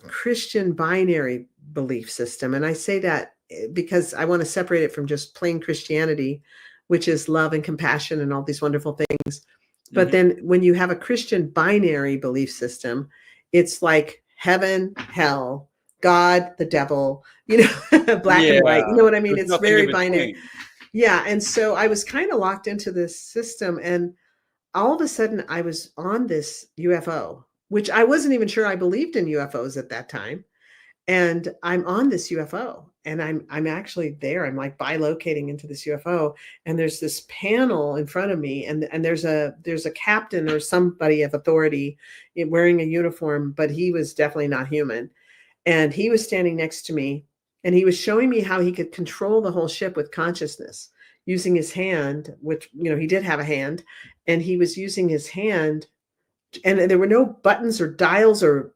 Christian binary belief system. And I say that because I want to separate it from just plain Christianity, which is love and compassion and all these wonderful things. But Hmm. then when you have a Christian binary belief system, it's like heaven, hell, God, the devil, black and white. You Yeah. know what I mean? There's It's nothing in very binary. between. Yeah. And so I was kind of locked into this system. And all of a sudden I was on this UFO, which I wasn't even sure I believed in UFOs at that time. And I'm on this UFO and I'm actually there. I'm like bilocating into this UFO and there's this panel in front of me and there's a captain or somebody of authority wearing a uniform, but he was definitely not human. And he was standing next to me and he was showing me how he could control the whole ship with consciousness using his hand, which, he did have a hand, and he was using his hand, and there were no buttons or dials or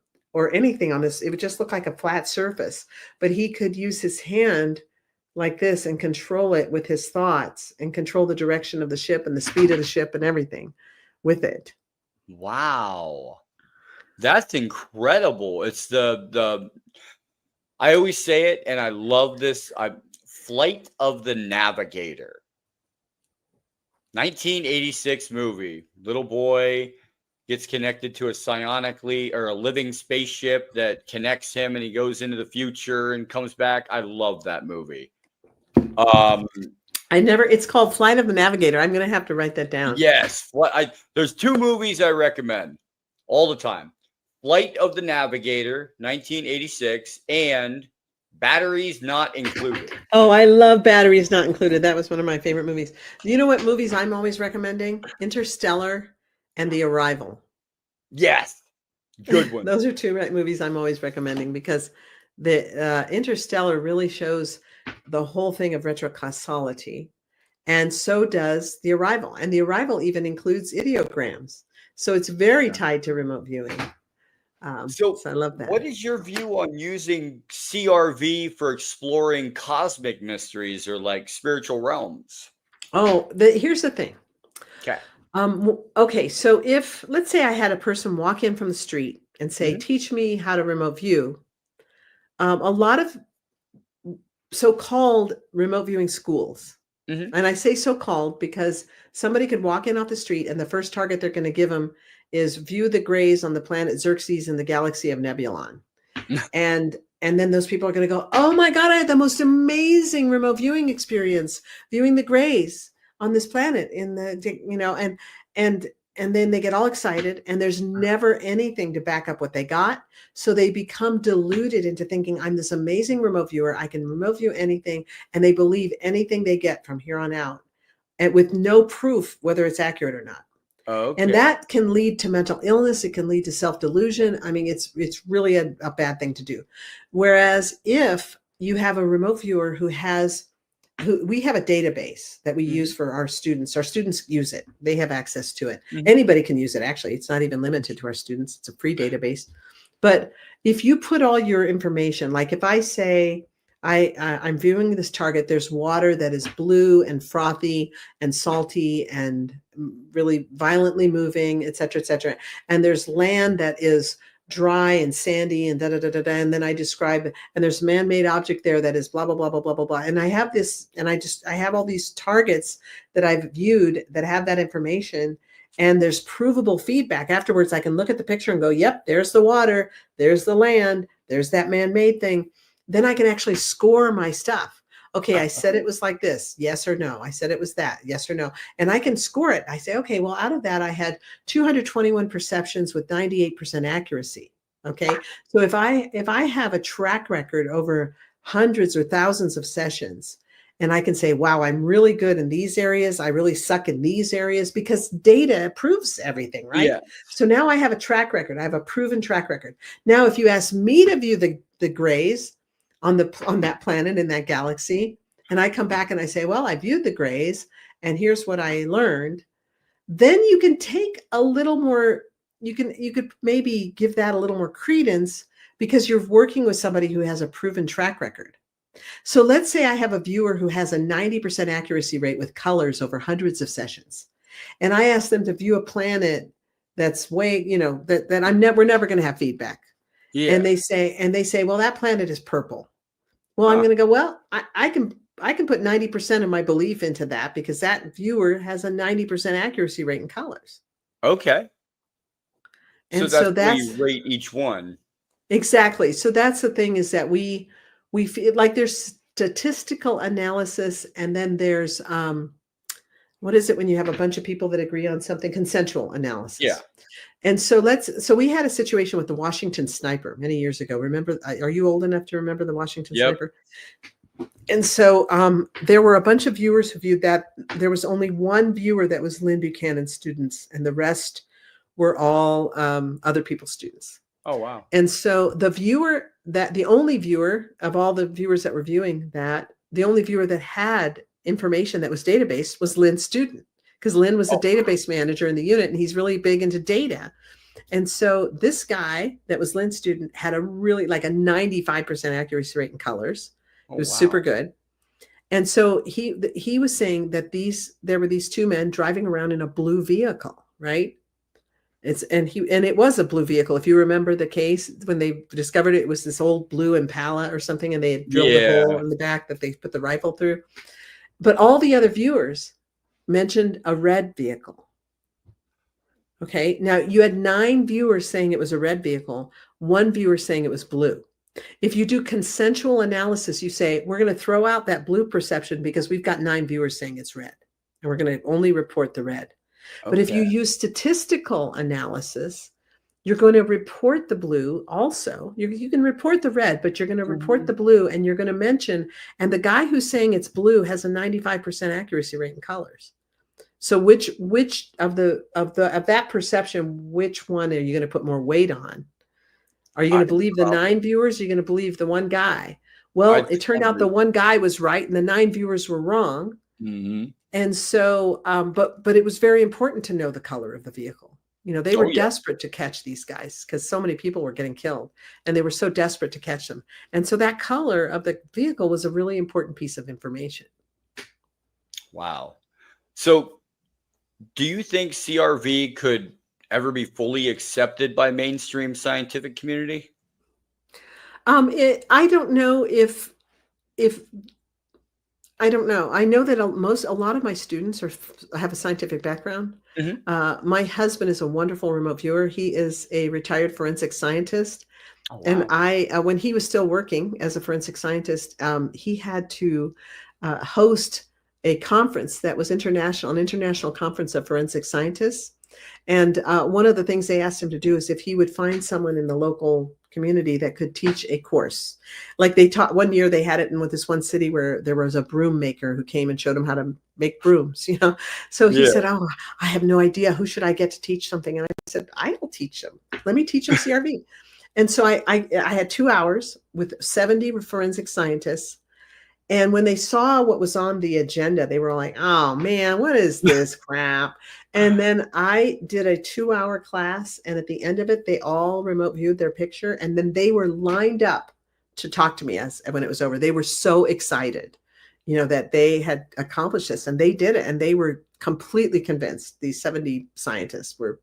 anything on this. It would just look like a flat surface, but he could use his hand like this and control it with his thoughts and control the direction of the ship and the speed of the ship and everything with it. Wow. That's incredible. It's the I always say it and I love this. Flight of the Navigator. 1986 movie. Little boy gets connected to a psionically or a living spaceship that connects him and he goes into the future and comes back. I love that movie. Um It's called Flight of the Navigator. I'm going to have to write that down. yes, there's two movies I recommend all the time. Flight of the Navigator, 1986, and Batteries Not Included. Oh, I love Batteries Not Included. That was one of my favorite movies. You know what movies I'm always recommending? Interstellar and The Arrival. Yes. Good one. Those are two movies I'm always recommending because the Interstellar really shows the whole thing of retrocausality. And so does The Arrival. And The Arrival even includes ideograms. So it's very tied to remote viewing. So, So I love that. what is your view on using CRV for exploring cosmic mysteries or like spiritual realms? Oh, here's the thing. Okay. Okay, so if let's say I had a person walk in from the street and say, Mhm. "Teach me how to remote view," a lot of so-called remote viewing schools, Mhm. and I say so-called because somebody could walk in off the street and the first target they're going to give them is view the grays on the planet Xerxes in the galaxy of Nebulon, and then those people are going to go, "Oh my God, I had the most amazing remote viewing experience viewing the grays on this planet in the and and then they get all excited and there's never anything to back up what they got, so they become deluded into thinking I'm this amazing remote viewer, I can remote view anything, and they believe anything they get from here on out, and with no proof whether it's accurate or not. And Okay. that can lead to mental illness. It can lead to self-delusion. I mean, it's really a bad thing to do. Whereas if you have a remote viewer who we have a database that we use Mhm. for our students. Our students use it. They have access to it. Mhm. Anybody can use it. Actually, it's not even limited to our students. It's a free database. But if you put all your information, like if I say, I'm viewing this target, there's water that is blue and frothy and salty and really violently moving, et cetera, et cetera. And there's land that is dry and sandy and da da da da da. And then I describe, and there's a man-made object there that is blah blah blah blah blah blah blah. And I have this, and I have all these targets that I've viewed that have that information. And there's provable feedback afterwards. I can look at the picture and go, yep, there's the water, there's the land, there's that man-made thing. Then I can actually score my stuff. Okay, I said it was like this, yes or no. I said it was that, yes or no. And I can score it. I say, okay, well, out of that, I had 221 perceptions with 98% accuracy. Okay. So if I have a track record over hundreds or thousands of sessions, and I can say, wow, I'm really good in these areas. I really suck in these areas, because data proves everything, right? Yeah. So now I have a track record. I have a proven track record. Now, if you ask me to view the grays on that planet in that galaxy, and I come back and I say, well, I viewed the grays and here's what I learned, then you can take a little more, you could maybe give that a little more credence, because you're working with somebody who has a proven track record. So let's say I have a viewer who has a 90% accuracy rate with colors over hundreds of sessions. And I ask them to view a planet that's way, we're never going to have feedback. Yeah. And they say, well, that planet is purple. Well, I'm Huh. going to go, well, I can put 90% of my belief into that, because that viewer has a 90% accuracy rate in colors. Okay. So And that's so the way that's you rate each one. exactly. So that's the thing, is that we feel like there's statistical analysis, and then there's what is it when you have a bunch of people that agree on something? Consensual analysis. Yeah. And so we had a situation with the Washington sniper many years ago. Remember, are you old enough to remember the Washington Yep. sniper? And so there were a bunch of viewers who viewed that. There was only one viewer that was Lyn Buchanan students, and the rest were all other people's students. Oh, wow. And so the only viewer of all the viewers that were viewing that, the only viewer that had information that was database was Lyn's student, because Lyn was a database manager in the unit, and he's really big into data. And so this guy that was Lyn's student had a really like a 95% accuracy rate in colors. It was super good. And so he was saying that there were these two men driving around in a blue vehicle, right? And it was a blue vehicle. If you remember the case, when they discovered it, it was this old blue Impala or something, and they had drilled a hole in the back that they put the rifle through. But all the other viewers mentioned a red vehicle. Okay. Now you had 9 viewers saying it was a red vehicle, 1 viewer saying it was blue. If you do consensual analysis, you say, we're going to throw out that blue perception because we've got 9 viewers saying it's red, and we're going to only report the red. Okay. But if you use statistical analysis, you're going to report the blue also. You can report the red, but you're going to report the blue, and you're going to mention, and the guy who's saying it's blue has a 95% accuracy rate in colors. So which of that perception, which one are you going to put more weight on? Are you going to believe the 9 viewers? Are you going to believe the one guy? Well, it turned out the one guy was right and the 9 viewers were wrong. Mm-hmm. And so, but it was very important to know the color of the vehicle. They were desperate to catch these guys, because so many people were getting killed, and they were so desperate to catch them. And so that color of the vehicle was a really important piece of information. Wow. So do you think CRV could ever be fully accepted by mainstream scientific community? I don't know if I don't know. I know that a lot of my students have a scientific background. Mm-hmm. My husband is a wonderful remote viewer. He is a retired forensic scientist. Oh, wow. And when he was still working as a forensic scientist, he had to host a conference that was an international conference of forensic scientists. And one of the things they asked him to do is if he would find someone in the local community that could teach a course. Like they taught one year, they had it in this one city where there was a broom maker who came and showed him how to make brooms, So he said, oh, I have no idea. Who should I get to teach something? And I said, I'll teach them. Let me teach them CRV. And so I had 2 hours with 70 forensic scientists. And when they saw what was on the agenda, they were like, oh man, what is this crap? And then I did a 2-hour class. And at the end of it, they all remote viewed their picture. And then they were lined up to talk to me when it was over. They were so excited, that they had accomplished this, and they did it. And they were completely convinced. These 70 scientists were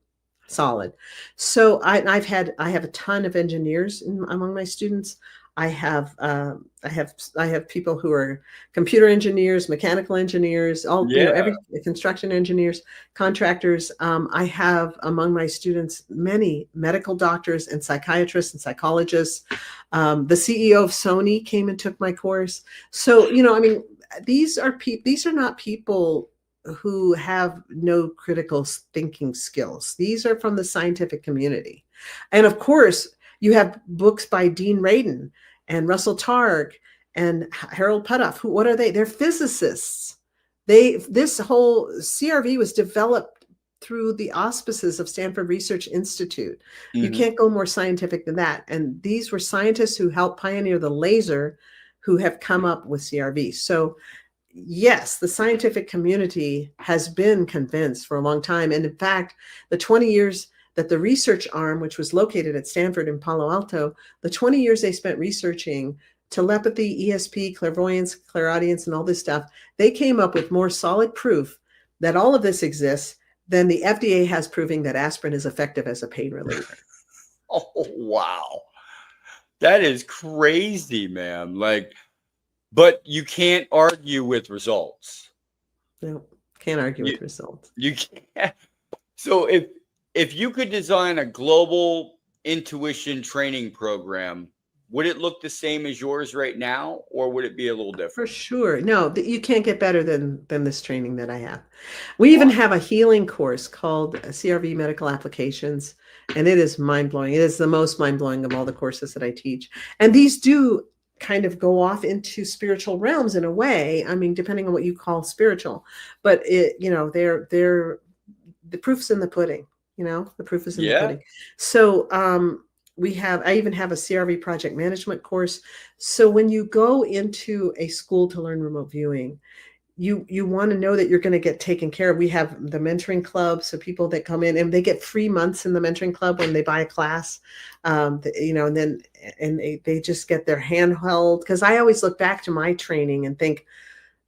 solid. So I have a ton of engineers among my students. I have I have people who are computer engineers, mechanical engineers, all Yeah. every construction engineers, contractors. I have among my students many medical doctors and psychiatrists and psychologists. The CEO of Sony came and took my course. So I mean, these are these are not people who have no critical thinking skills. These are from the scientific community, and of course, you have books by Dean Radin and Russell Targ and Harold Puthoff. What are they? They're physicists. This whole CRV was developed through the auspices of Stanford Research Institute. You Hmm. can't go more scientific than that. And these were scientists who helped pioneer the laser, who have come up with CRV. So yes, the scientific community has been convinced for a long time. And in fact, the 20 years that the research arm, which was located at Stanford in Palo Alto, the 20 years they spent researching telepathy, ESP, clairvoyance, clairaudience, and all this stuff, they came up with more solid proof that all of this exists than the FDA has, proving that aspirin is effective as a pain reliever. Oh, wow. That is crazy, man. Like, but you can't argue with results. No, can't argue You with results. you can't. So if you could design a global intuition training program, would it look the same as yours right now, or would it be a little For different? sure. No, you can't get better than this training that I have. We even Wow. have a healing course called CRV Medical Applications, and it is mind-blowing. It is the most mind-blowing of all the courses that I teach. And these do kind of go off into spiritual realms in a way. I mean, depending on what you call spiritual, but they're the proof's in the pudding. The proof is in the Yeah. pudding. So I even have a CRV project management course. So when you go into a school to learn remote viewing, you want to know that you're going to get taken care of. We have the mentoring club, so people that come in and they get free months in the mentoring club when they buy a class, and then they just get their hand held. Because I always look back to my training and think,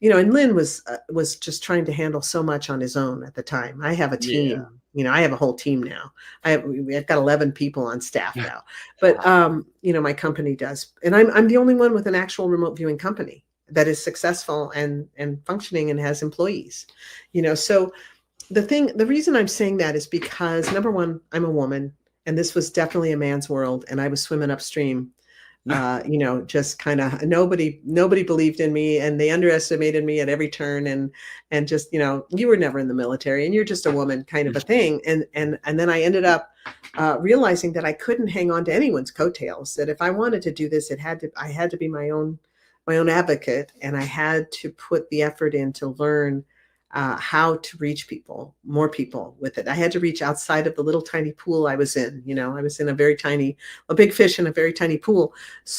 and Lyn was just trying to handle so much on his own at the time. I have a Yeah. team. I have a whole team now. I've got 11 people on staff now. But Wow. my company does, and I'm the only one with an actual remote viewing company that is successful and functioning and has employees. So the reason I'm saying that is because, number one, I'm a woman, and this was definitely a man's world, and I was swimming upstream. Just kind of nobody believed in me, and they underestimated me at every turn, and just, you were never in the military and you're just a woman, kind of a thing. And then I ended up realizing that I couldn't hang on to anyone's coattails, that if I wanted to do this, I had to be my own advocate, and I had to put the effort in to learn how to reach more people with it. I had to reach outside of the little tiny pool I was in. I was in a big fish in a very tiny pool.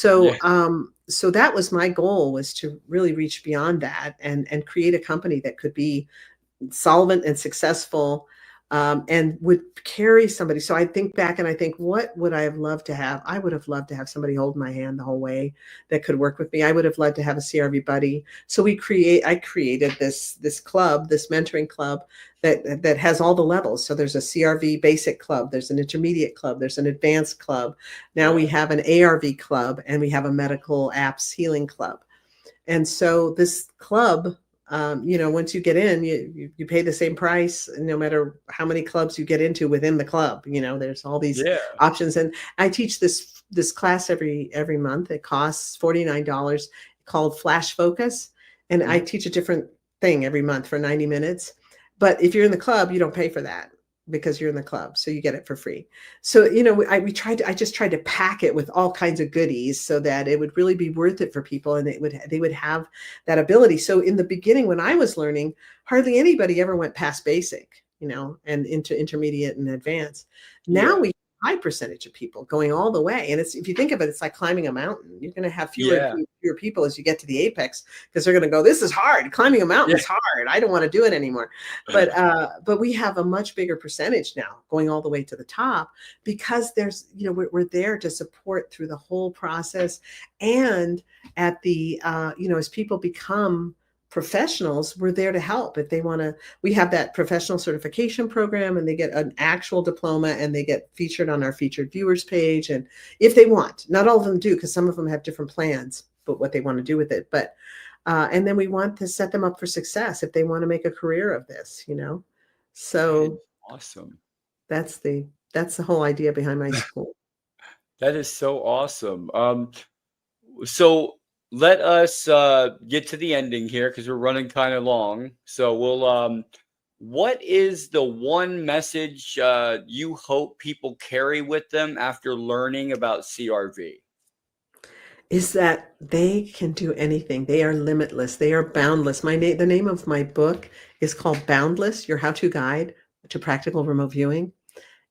Yeah. So that was my goal, was to really reach beyond that and create a company that could be solvent and successful, and would carry somebody. So I think back and I think, what would I have loved to have? I would have loved to have somebody hold my hand the whole way that could work with me. I would have loved to have a CRV buddy. So I created this club, this mentoring club that has all the levels. So there's a CRV basic club, there's an intermediate club, there's an advanced club. Now we Right. have an ARV club, and we have a medical apps healing club. And so this club, once you get in, you pay the same price no matter how many clubs you get into within the club. There's all these Yeah. options, and I teach this class every month. It costs $49, called Flash Focus, and I Mhm. teach a different thing every month for 90 minutes. But if you're in the club, you don't pay for that because you're in the club, so you get it for free. So I just tried to pack it with all kinds of goodies so that it would really be worth it for people, and they would have that ability. So in the beginning, when I was learning, hardly anybody ever went past basic, and into intermediate and advanced. Now Yeah. we have a high percentage of people going all the way, and if you think of it, it's like climbing a mountain. You're going to have fewer and Yeah. fewer people as you get to the apex, because they're going to go, this is hard. Climbing a mountain Yeah. is hard. I don't want to do it anymore. But we have a much bigger percentage now going all the way to the top, because there's, we're there to support through the whole process. And at the as people become professionals, we're there to help. If they want to, we have that professional certification program, and they get an actual diploma, and they get featured on our featured viewers page. And if they want, not all of them do, because some of them have different plans, but what they want to do with it. But, and then we want to set them up for success if they want to make a career of this, So Awesome. that's the whole idea behind my school. That is so awesome. So let us get to the ending here because we're running kind of long. So we'll what is the one message you hope people carry with them after learning about CRV? Is that they can do anything. They are limitless. They are boundless. The name of my book is called Boundless, Your How-To Guide to Practical Remote Viewing.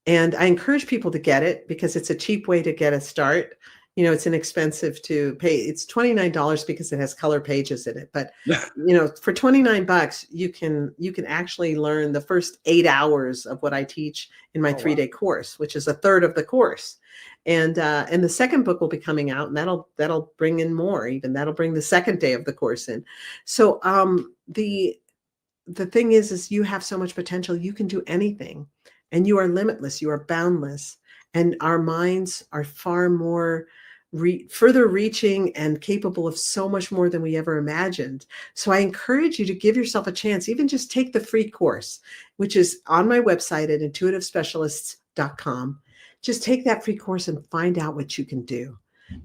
And I encourage people to get it because it's a cheap way to get a start. It's inexpensive to pay. It's $29 because it has color pages in it. But, for $29, you can actually learn the first 8 hours of what I teach in my 3-day course, which is a third of the course. And the second book will be coming out, and that'll bring in more. Even that'll bring the second day of the course in. So the thing is you have so much potential. You can do anything, and you are limitless. You are boundless, and our minds are far more further reaching and capable of so much more than we ever imagined. So I encourage you to give yourself a chance. Even just take the free course, which is on my website at intuitivespecialists.com. Just take that free course and find out what you can do.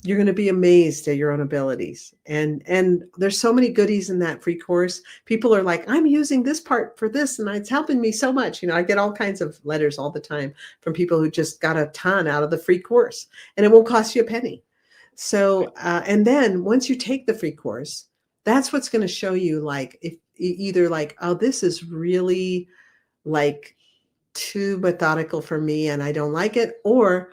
You're going to be amazed at your own abilities. And there's so many goodies in that free course. People are like, I'm using this part for this, and it's helping me so much. I get all kinds of letters all the time from people who just got a ton out of the free course, and it won't cost you a penny. So, and then once you take the free course, that's what's going to show you, like, if either like, oh, this is really like too methodical for me and I don't like it, or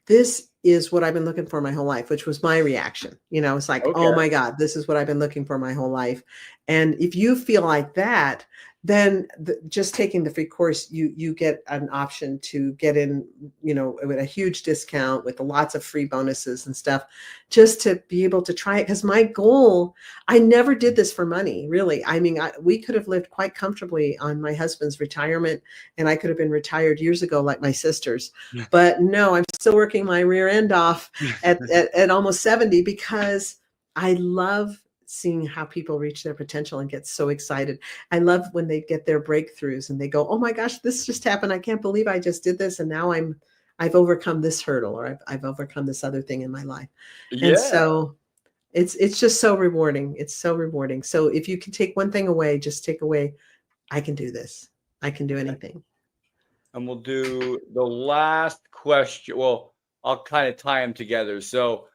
this is what I've been looking for my whole life, which was my reaction. It's like, oh my God, this is what I've been looking for my whole life. And if you feel like that, then just taking the free course, you get an option to get in, with a huge discount with lots of free bonuses and stuff, just to be able to try it. Because my goal, I never did this for money, really. I mean, we could have lived quite comfortably on my husband's retirement, and I could have been retired years ago like my sisters. But no, I'm still working my rear end off at almost 70 because I love seeing how people reach their potential and get so excited. I love when they get their breakthroughs and they go, oh my gosh, this just happened. I can't believe I just did this. And now I've overcome this hurdle, or I've overcome this other thing in my life. Yeah. And so it's just so rewarding. It's so rewarding. So if you can take one thing away, just take away, I can do this. I can do anything. And we'll do the last question. Well, I'll kind of tie them together. So,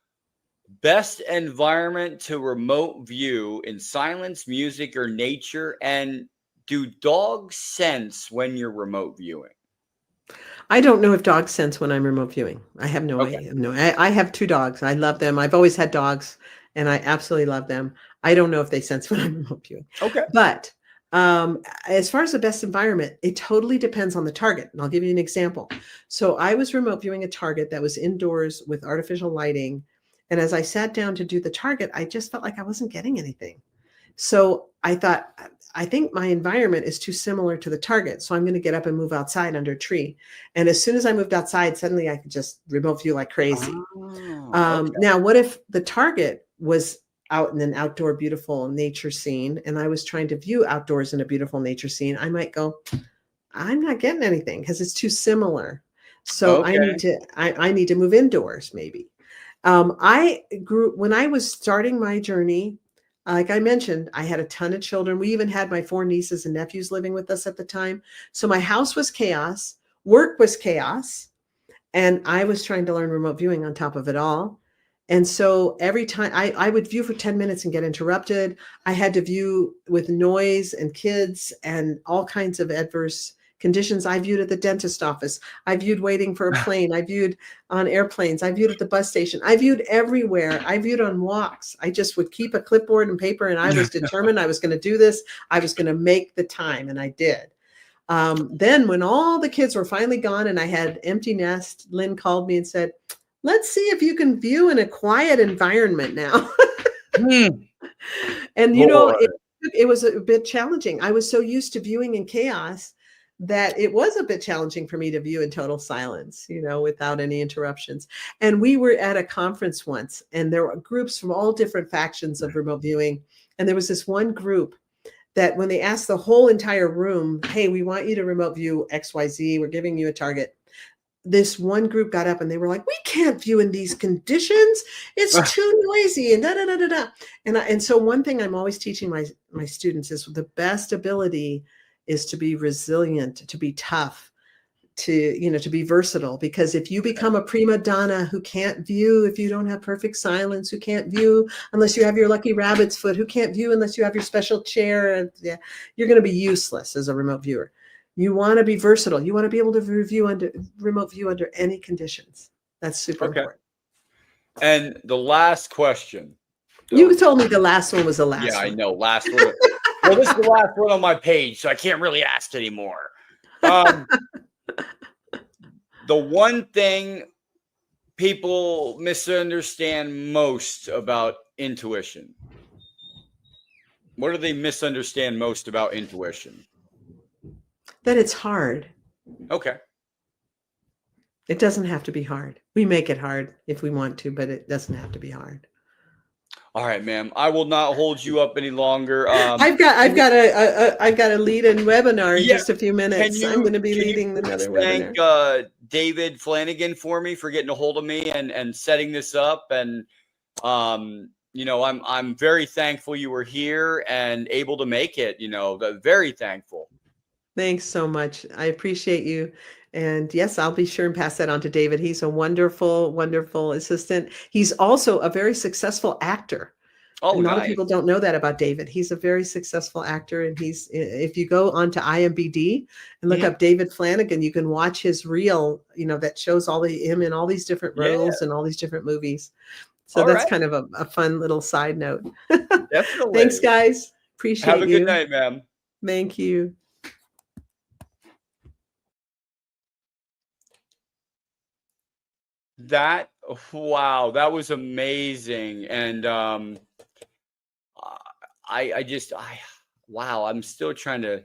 best environment to remote view in silence, music, or nature? And do dogs sense when you're remote viewing? I don't know if dogs sense when I'm remote viewing. I have no idea. No, I have 2 dogs. I love them. I've always had dogs, and I absolutely love them. I don't know if they sense when I'm remote viewing. Okay. But as far as the best environment, it totally depends on the target. And I'll give you an example. So I was remote viewing a target that was indoors with artificial lighting. And as I sat down to do the target, I just felt like I wasn't getting anything. So I thought, I think my environment is too similar to the target. So I'm going to get up and move outside under a tree. And as soon as I moved outside, suddenly I could just remote view like crazy. Now, what if the target was out in an outdoor, beautiful nature scene, and I was trying to view outdoors in a beautiful nature scene? I might go, I'm not getting anything because it's too similar. So I need to move indoors maybe. When I was starting my journey, like I mentioned, I had a ton of children. We even had my 4 nieces and nephews living with us at the time. So my house was chaos, work was chaos, and I was trying to learn remote viewing on top of it all. And so every time I would view for 10 minutes and get interrupted. I had to view with noise and kids and all kinds of adverse conditions. I viewed at the dentist office. I viewed waiting for a plane. I viewed on airplanes. I viewed at the bus station. I viewed everywhere. I viewed on walks. I just would keep a clipboard and paper, and I was determined I was going to do this. I was going to make the time, and I did. Then when all the kids were finally gone and I had empty nest, Lyn called me and said, let's see if you can view in a quiet environment now. And it was a bit challenging. I was so used to viewing in chaos that it was a bit challenging for me to view in total silence, without any interruptions. And we were at a conference once, and there were groups from all different factions of remote viewing. And there was this one group that when they asked the whole entire room, hey, we want you to remote view XYZ, we're giving you a target. This one group got up and they were like, we can't view in these conditions. It's too noisy and da da da da da. And so one thing I'm always teaching my students is the best ability is to be resilient, to be tough, to be versatile. Because if you become a prima donna who can't view, if you don't have perfect silence, who can't view unless you have your lucky rabbit's foot, who can't view unless you have your special chair, you're going to be useless as a remote viewer. You want to be versatile. You want to be able to remote view under any conditions. That's super important. And the last question. You told me the last one was the last one. Yeah, I know. Last one. Well, this is the last one on my page, so I can't really ask anymore. The one thing people misunderstand most about intuition. What do they misunderstand most about intuition? That it's hard. Okay. It doesn't have to be hard. We make it hard if we want to, but it doesn't have to be hard. All right, ma'am. I will not hold you up any longer. I've got to lead a webinar in just a few minutes. I'm going to be leading another webinar. Thank David Flanagan for me for getting a hold of me and setting this up. And I'm very thankful you were here and able to make it. Very thankful. Thanks so much. I appreciate you. And yes, I'll be sure and pass that on to David. He's a wonderful, wonderful assistant. He's also a very successful actor. A lot of people don't know that about David. He's a very successful actor. And if you go onto IMDb and look up David Flanagan, you can watch his reel, that shows him in all these different roles and all these different movies. So that's kind of a fun little side note. Definitely. Thanks, guys. Appreciate you. Have a good night, ma'am. Thank you. That was amazing. And I'm still trying to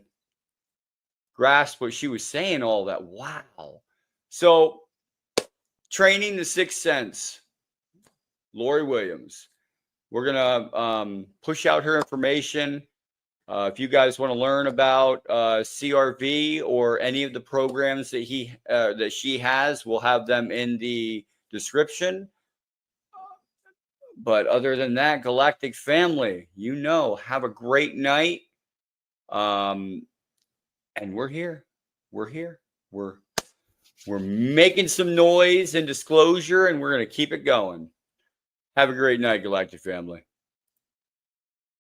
grasp what she was saying, all that. Wow. So training the sixth sense, Lori Williams. We're going to push out her information. If you guys want to learn about CRV or any of the programs that she has, we'll have them in the description. But other than that, Galactic family, have a great night. And we're here. We're making some noise and disclosure, and we're going to keep it going. Have a great night, Galactic family.